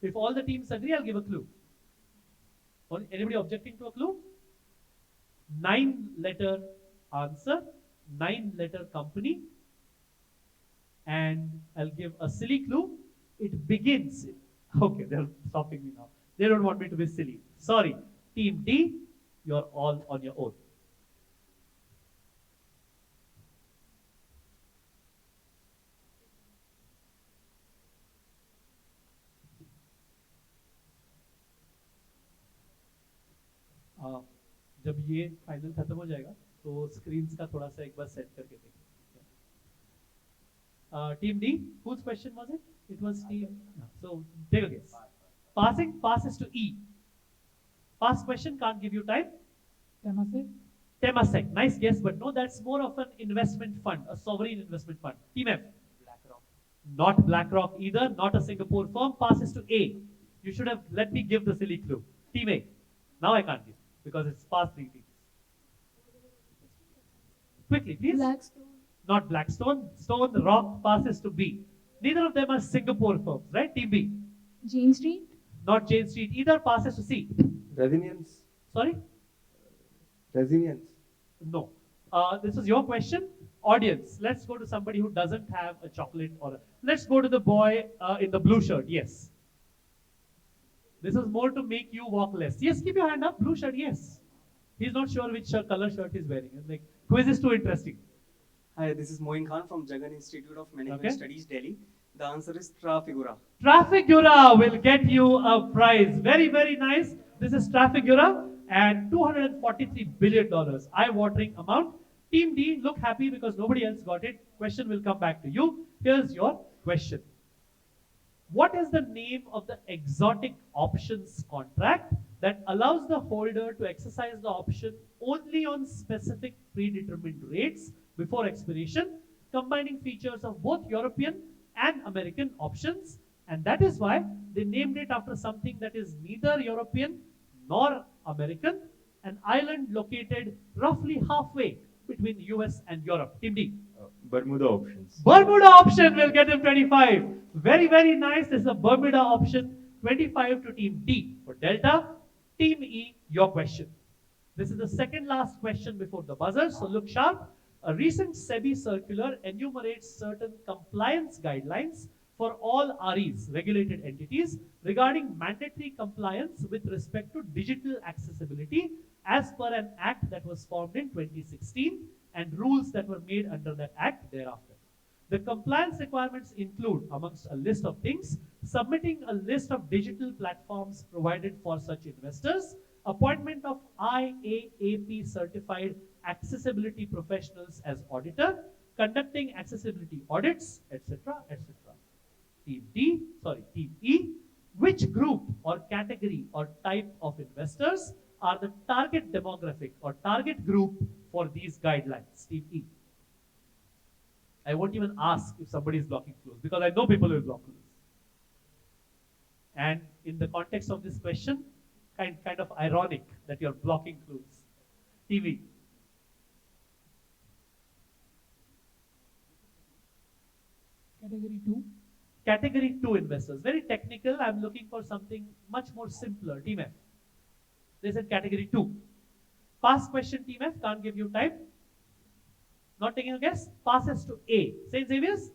If all the teams agree, I'll give a clue. Anybody objecting to a clue? 9-letter answer, 9-letter company. And I'll give a silly clue. It begins. Okay, they're stopping me now. They don't want me to be silly. Sorry. Team D, you're all on your own. जब ये final खत्म हो जाएगा तो screens का थोड़ा सा एक बार सेट करके देखें. Team D, whose question was it? It was team. So take a guess. Passing passes to E. Pass question, can't give you time. Temasek. Temasek, nice guess, but no, that's more of an investment fund, a sovereign investment fund. Team F. BlackRock. Not BlackRock either, not a Singapore firm. Passes to A. You should have let me give the silly clue. Team A. Now I can't give because it's past 3 teams. Quickly, please. Blackstone. Not Blackstone. Stone, Rock passes to B. Neither of them are Singapore firms, right? Team B. Jane Street. Not Jane Street. Either passes to C. Resilience. Sorry? Resilience. No. This is your question. Audience, let's go to somebody who doesn't have a chocolate or a... Let's go to the boy in the blue shirt. Yes. This is more to make you walk less. Yes, keep your hand up. Blue shirt, yes. He's not sure which color shirt he's wearing. Like, quiz is too interesting. Hi, this is Moin Khan from Jagan Institute of Management Okay. Studies, Delhi. The answer is Trafigura. Trafigura will get you a prize. Very, very nice. This is Trafigura and $243 billion. Eye-watering amount. Team D, look happy because nobody else got it. Question will come back to you. Here's your question. What is the name of the exotic options contract that allows the holder to exercise the option only on specific predetermined rates before expiration, combining features of both European and American options? And that is why they named it after something that is neither European nor American, an island located roughly halfway between US and Europe. Team D. Bermuda options. Bermuda option will get him 25. Very, very nice. This is a Bermuda option. 25 to Team D. For Delta, Team E, your question. This is the second last question before the buzzer, so look sharp. A recent SEBI circular enumerates certain compliance guidelines for all REs, regulated entities, regarding mandatory compliance with respect to digital accessibility as per an act that was formed in 2016 and rules that were made under that act thereafter. The compliance requirements include, amongst a list of things, submitting a list of digital platforms provided for such investors, appointment of IAAP certified accessibility professionals as auditor, conducting accessibility audits, etc., etc. Team E, which group or category or type of investors are the target demographic or target group for these guidelines? Team E. I won't even ask if somebody is blocking clues because I know people will block clues. And in the context of this question, kind of ironic that you're blocking clues. TV. Category 2. Category 2 investors. Very technical. I'm looking for something much more simpler. Team F. They said category 2. Pass question, Team F. Can't give you time. Not taking a guess. Passes to A. St. Xavier's?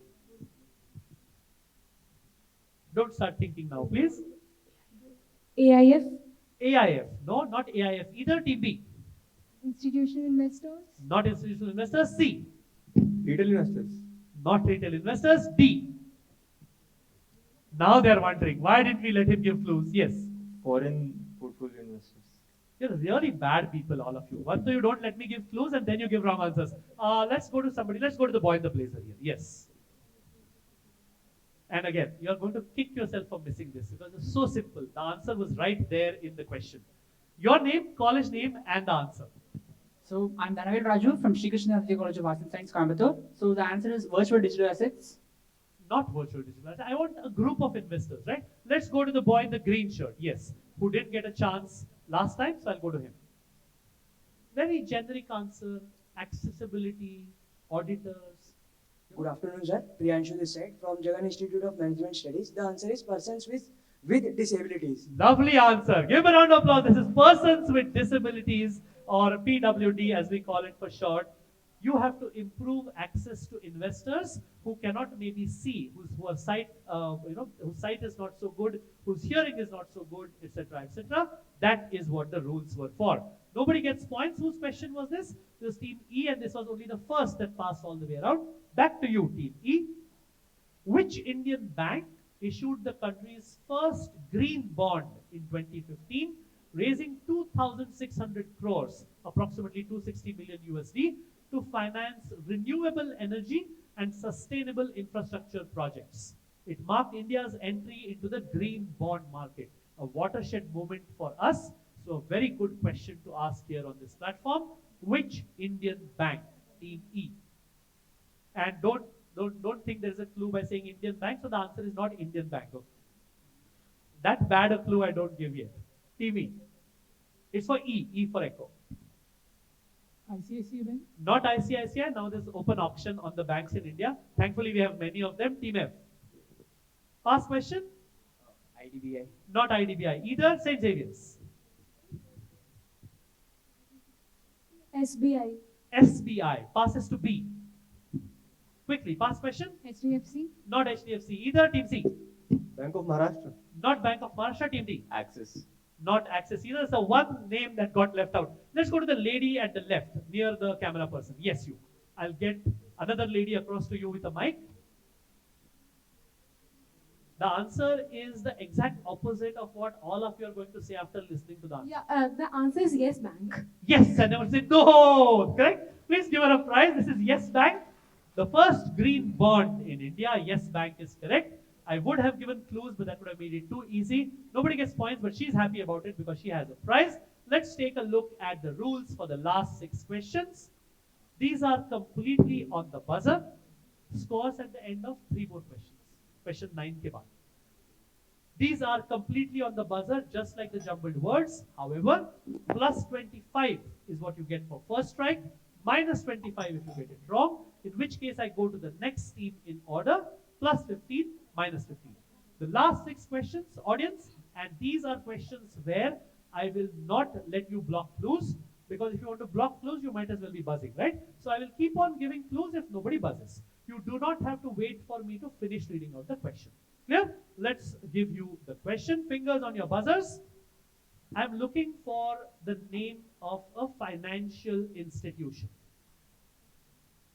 Don't start thinking now, please. AIF. AIF. No, not AIF. Either. Team B. Institutional investors. Not institutional investors. C. Retail investors. Not retail investors. D. Now they're wondering, why didn't we let him give clues? Yes. Foreign portfolio investors. You're really bad people, all of you. One, so you don't let me give clues and then you give wrong answers. Let's go to somebody. Let's go to the boy in the blazer here. Yes. And again, you're going to kick yourself for missing this because it's so simple. The answer was right there in the question. Your name, college name, and the answer. So I'm Dhanavir Raju from Sri Krishna College of Arts and Science, Coimbatore. So the answer is virtual digital assets. Not virtual digital assets. I want a group of investors, right? Let's go to the boy in the green shirt. Yes. Who didn't get a chance last time, so I'll go to him. Very generic answer, accessibility, auditors. Good afternoon, sir. Priyanshu this side from Jagan Institute of Management Studies. The answer is persons with disabilities. Lovely answer. Give a round of applause. This is persons with disabilities, or PWD as we call it for short. You have to improve access to investors who cannot maybe see, whose sight is not so good, whose hearing is not so good, etc., etc. That is what the rules were for. Nobody gets points. Whose question was this? This was Team E, and this was only the first that passed all the way around. Back to you, Team E. Which Indian bank issued the country's first green bond in 2015, raising 2,600 crores, approximately 260 million USD, to finance renewable energy and sustainable infrastructure projects? It marked India's entry into the green bond market, a watershed moment for us. So a very good question to ask here on this platform. Which Indian bank? Team E. And don't think there's a clue by saying Indian bank, so the answer is not Indian bank. Okay. That bad a clue I don't give yet. TV. It's for E. E for echo. ICICI Bank. Not ICICI. Now there's open auction on the banks in India. Thankfully, we have many of them. Team F. Past question. IDBI. Not IDBI. Either St. Xavier's. SBI. SBI. Passes to B. Quickly. Past question. HDFC. Not HDFC. Either Team C. Bank of Maharashtra. Not Bank of Maharashtra. Team D. Axis. Not Axis either. So one name that got left out. Let's go to the lady at the left, near the camera person. Yes, you. I'll get another lady across to you with a mic. The answer is the exact opposite of what all of you are going to say after listening to the answer. Yeah, the answer is Yes Bank. Yes, I never said no. Correct? Please give her a prize. This is Yes Bank. The first green bond in India. Yes Bank is correct. I would have given clues, but that would have made it too easy. Nobody gets points, but she's happy about it because she has a prize. Let's take a look at the rules for the last 6 questions. These are completely on the buzzer. Scores at the end of 3 more questions. Question 9 ke baad. These are completely on the buzzer, just like the jumbled words. However, plus 25 is what you get for first strike, minus 25 if you get it wrong, in which case I go to the next team in order, plus 15, minus 15. The last 6 questions, audience, and these are questions where I will not let you block clues, because if you want to block clues, you might as well be buzzing, right? So I will keep on giving clues if nobody buzzes. You do not have to wait for me to finish reading out the question. Clear? Let's give you the question. Fingers on your buzzers. I'm looking for the name of a financial institution.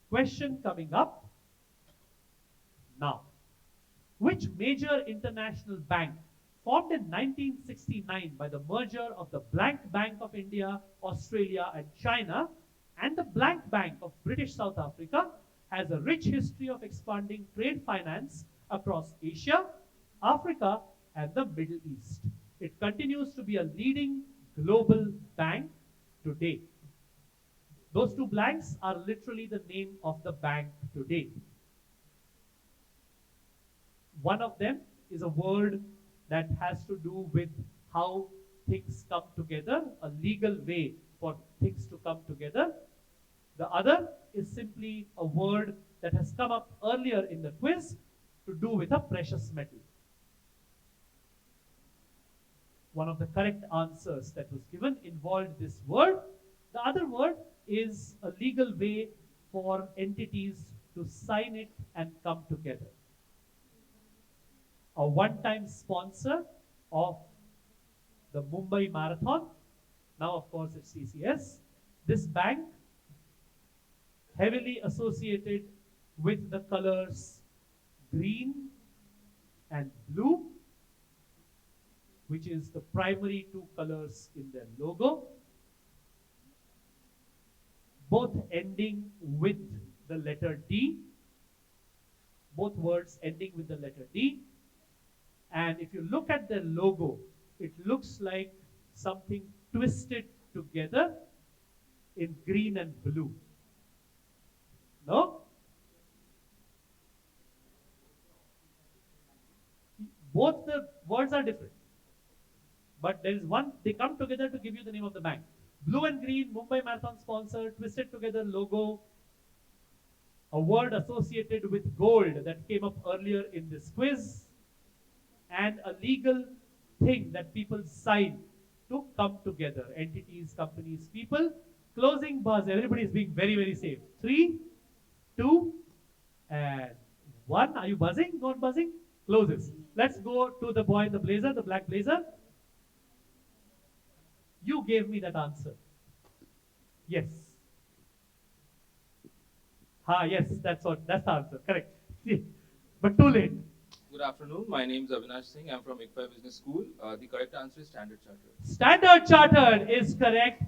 Question coming up now. Which major international bank, formed in 1969 by the merger of the Blank Bank of India, Australia and China, and the Blank Bank of British South Africa, has a rich history of expanding trade finance across Asia, Africa and the Middle East. It continues to be a leading global bank today. Those 2 blanks are literally the name of the bank today. One of them is a word that has to do with how things come together, a legal way for things to come together. The other is simply a word that has come up earlier in the quiz to do with a precious metal. One of the correct answers that was given involved this word. The other word is a legal way for entities to sign it and come together. A one-time sponsor of the Mumbai Marathon. Now, of course, it's TCS. This bank, heavily associated with the colors green and blue, which is the primary 2 colors in their logo, both ending with the letter D, both words ending with the letter D. And if you look at their logo, it looks like something twisted together in green and blue. No? Both the words are different. But there is one, they come together to give you the name of the bank. Blue and green, Mumbai Marathon sponsor, twisted together logo, a word associated with gold that came up earlier in this quiz, and a legal thing that people sign to come together. Entities, companies, people. Closing buzz. Everybody is being very, very safe. 3, 2, and 1. Are you buzzing? Not buzzing? Closes. Let's go to the boy in the blazer, the black blazer. You gave me that answer. Yes. Yes, that's the answer. Correct. But too late. Good afternoon. My name is Avinash Singh. I'm from ICFI Business School. The correct answer is Standard Chartered. Standard Chartered is correct.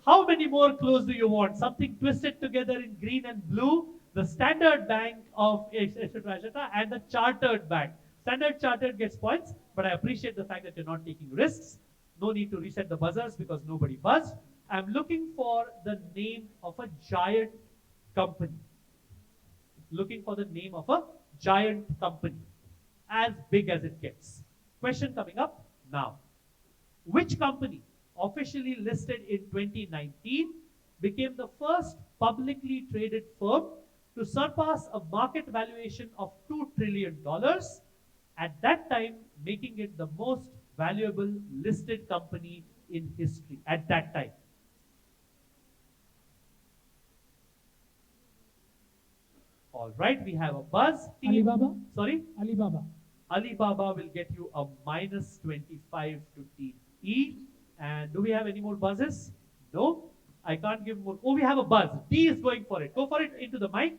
How many more clues do you want? Something twisted together in green and blue. The Standard Bank of etc. and the Chartered Bank. Standard Chartered gets points, but I appreciate the fact that you're not taking risks. No need to reset the buzzers because nobody buzzed. I'm looking for the name of a giant company. Looking for the name of a giant company. As big as it gets. Question coming up. Now, which company, officially listed in 2019, became the first publicly traded firm to surpass a market valuation of $2 trillion, at that time making it the most valuable listed company in history at that time? All right, we have a buzz. Team. Alibaba. Sorry? Alibaba. Alibaba will get you a minus 25 to Team E. And do we have any more buzzes? No? I can't give more. Oh, we have a buzz. D is going for it. Go for it into the mic.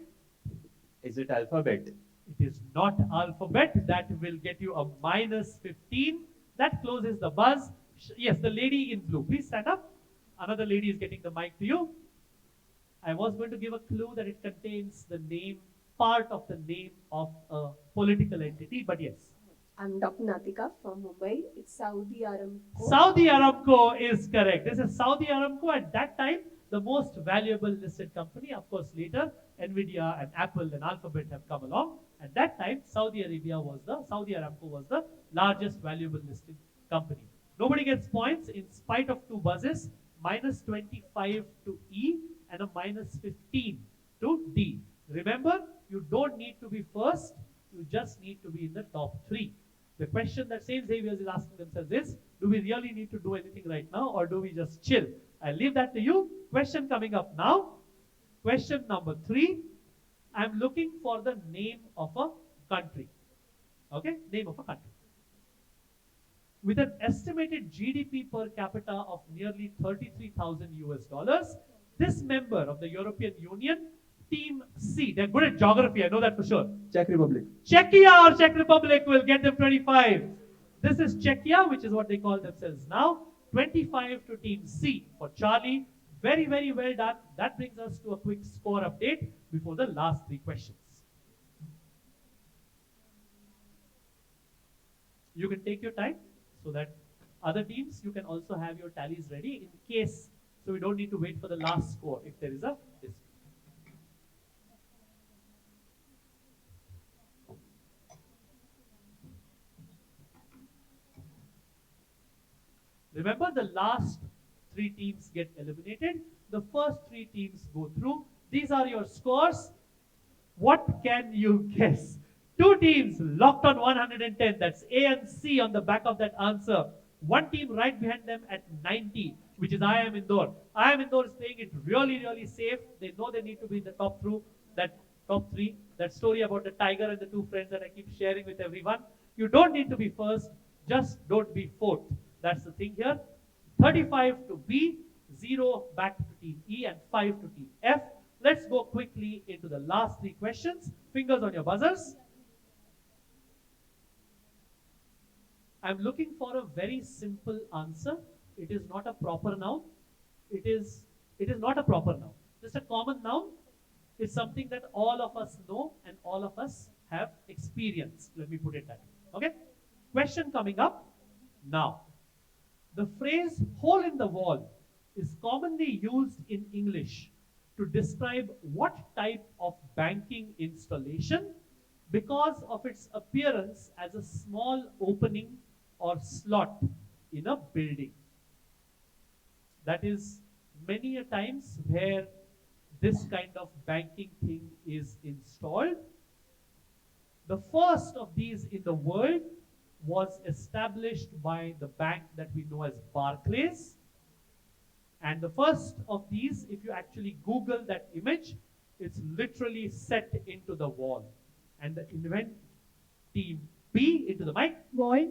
Is it alphabet? It is not alphabet. That will get you a minus 15. That closes the buzz. Yes, the lady in blue. Please stand up. Another lady is getting the mic to you. I was going to give a clue that it contains the name, part of the name of a political entity, but yes. I'm Dr. Natika from Mumbai. It's Saudi Aramco. Saudi Aramco is correct. This is Saudi Aramco at that time, the most valuable listed company. Of course, later, Nvidia and Apple and Alphabet have come along. At that time, Saudi Aramco was the largest valuable listed company. Nobody gets points in spite of two buzzes, minus 25 to E and a minus 15 to D. Remember, you don't need to be first, you just need to be in the top 3. The question that St. Xavier's is asking themselves is, do we really need to do anything right now or do we just chill? I'll leave that to you. Question coming up now. Question number 3. I'm looking for the name of a country. Okay, name of a country. With an estimated GDP per capita of nearly 33,000 US dollars, this member of the European Union, Team C, they're good at geography, I know that for sure. Czech Republic. Czechia or Czech Republic will get them 25. This is Czechia, which is what they call themselves now. 25 to Team C for Charlie. Very, very well done. That brings us to a quick score update before the last 3 questions. You can take your time so that other teams, you can also have your tallies ready in case, so we don't need to wait for the last score if there is a dispute. Remember, the last 3 teams get eliminated. The first 3 teams go through. These are your scores. What can you guess? 2 teams locked on 110. That's A and C on the back of that answer. 1 team right behind them at 90, which is IIM Indore. IIM Indore is playing it really, really safe. They know they need to be in the top 3. That story about the tiger and the 2 friends that I keep sharing with everyone. You don't need to be first. Just don't be fourth. That's the thing here. 35 to B, 0 back to Team E, and 5 to Team F. Let's go quickly into the last 3 questions. Fingers on your buzzers. I'm looking for a very simple answer. It is not a proper noun. It is not a proper noun. Just a common noun. It's something that all of us know and all of us have experienced. Let me put it that way. Okay? Question coming up now. The phrase hole in the wall is commonly used in English to describe what type of banking installation because of its appearance as a small opening or slot in a building. That is many a times where this kind of banking thing is installed. The first of these in the world was established by the bank that we know as Barclays. And the first of these, if you actually Google that image, it's literally set into the wall. And the invent team B into the mic. Vault.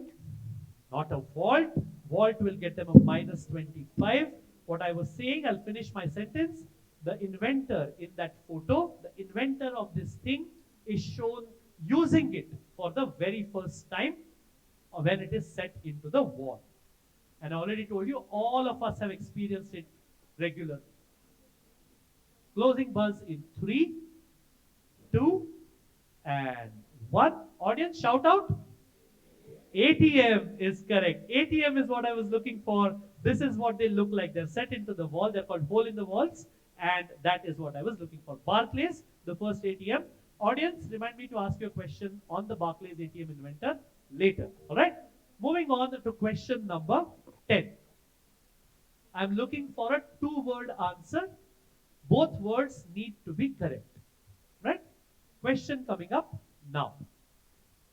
Not a vault. Vault will get them a minus 25. What I was saying, I'll finish my sentence. The inventor in that photo, the inventor of this thing is shown using it for the very first time when it is set into the wall. And I already told you, all of us have experienced it regularly. Closing buzz in 3, 2, and 1. Audience, shout out. ATM is correct. ATM is what I was looking for. This is what they look like. They're set into the wall. They're called hole in the walls. And that is what I was looking for. Barclays, the first ATM. Audience, remind me to ask you a question on the Barclays ATM inventor later. All right? Moving on to question number 10. I'm looking for a two-word answer. Both words need to be correct. Right? Question coming up now.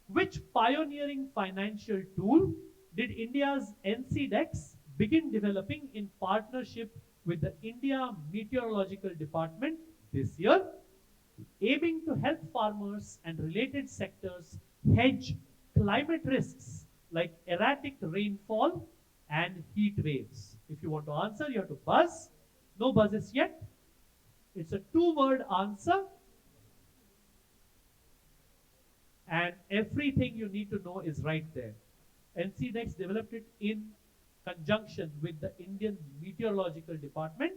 Which pioneering financial tool did India's NCDEX begin developing in partnership with the India Meteorological Department this year, aiming to help farmers and related sectors hedge climate risks like erratic rainfall and heat waves? If you want to answer, you have to buzz. No buzzes yet. It's a two-word answer. And everything you need to know is right there. NCDEX developed it in conjunction with the Indian Meteorological Department,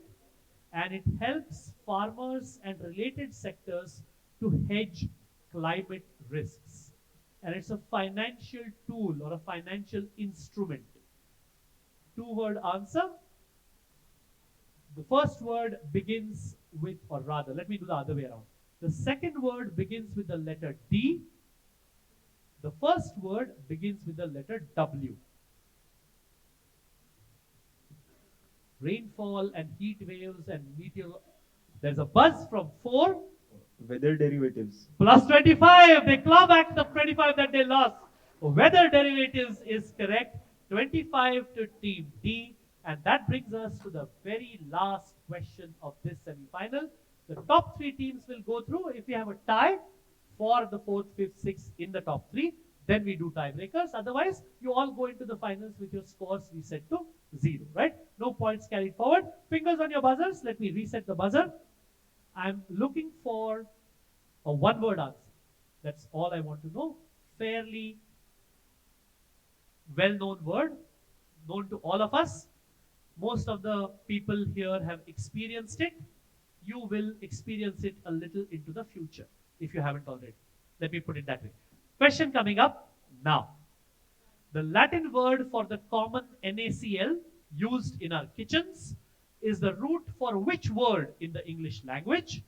and it helps farmers and related sectors to hedge climate risks. And it's a financial tool or a financial instrument. Two-word answer. The first word begins with, or rather, let me do the other way around. The second word begins with the letter D. The first word begins with the letter W. Rainfall and heat waves and meteor. There's a buzz from 4. Weather derivatives. Plus 25. They claw back the 25 that they lost. Weather derivatives is correct. 25 to team D. And that brings us to the very last question of this semi-final. The top 3 teams will go through. If we have a tie for the 4th, 5th, 6th in the top 3, then we do tiebreakers. Otherwise, you all go into the finals with your scores reset to 0, right? No points carried forward. Fingers on your buzzers. Let me reset the buzzer. I'm looking for a one-word answer. That's all I want to know. Fairly well-known word, known to all of us. Most of the people here have experienced it. You will experience it a little into the future if you haven't already. Let me put it that way. Question coming up now. The Latin word for the common NaCl used in our kitchens is the root for which word in the English language?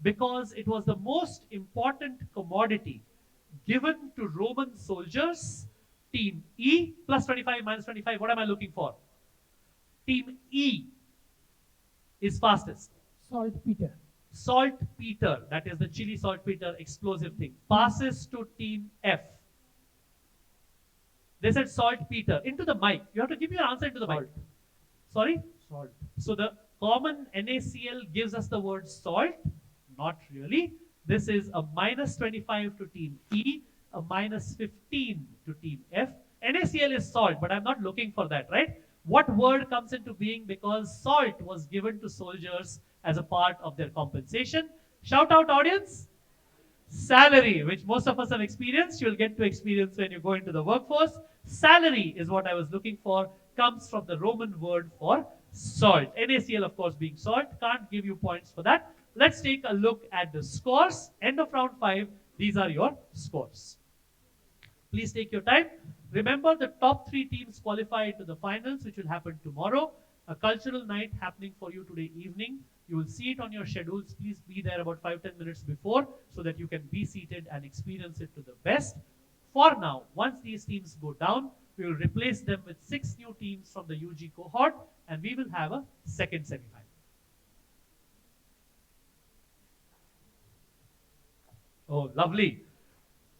Because it was the most important commodity given to Roman soldiers. Team E, plus 25, minus 25, what am I looking for? Team E is fastest. Saltpeter. Saltpeter, that is the chili saltpeter explosive thing, passes to team F. They said saltpeter. Into the mic. You have to give your answer into the mic. Sorry? Salt. So the common NaCl gives us the word salt. Not really. This is a minus 25 to team E, a minus 15 to team F. NaCl is salt, but I'm not looking for that, right? What word comes into being because salt was given to soldiers as a part of their compensation? Shout out, audience. Salary, which most of us have experienced. You'll get to experience when you go into the workforce. Salary is what I was looking for. Comes from the Roman word for salt. NaCl, of course, being salt. Can't give you points for that. Let's take a look at the scores. End of round 5. These are your scores. Please take your time. Remember, the top 3 teams qualify to the finals, which will happen tomorrow. A cultural night happening for you today evening. You will see it on your schedules. Please be there about 5-10 minutes before so that you can be seated and experience it to the best. For now, once these teams go down, we will replace them with 6 new teams from the UG cohort, and we will have a second semi-final. Oh, lovely.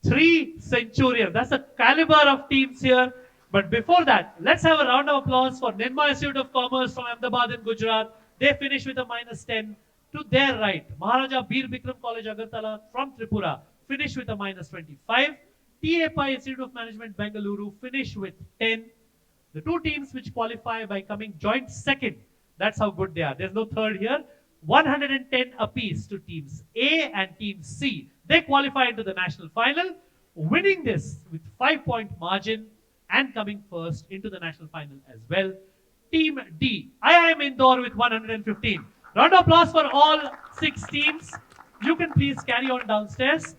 3 Centurions. That's the caliber of teams here. But before that, let's have a round of applause for NISM Institute of Commerce from Ahmedabad in Gujarat. They finished with a minus 10. To their right, Maharaja Bir Bikram College Agartala from Tripura finished with a minus 25. TAPI Institute of Management Bengaluru finished with 10. The 2 teams which qualify by coming joint second, that's how good they are. There's no third here. 110 apiece to teams A and team C. They qualify into the national final, winning this with 5-point margin and coming first into the national final as well. Team D, IIM Indore with 115. Round of applause for all 6 teams. You can please carry on downstairs.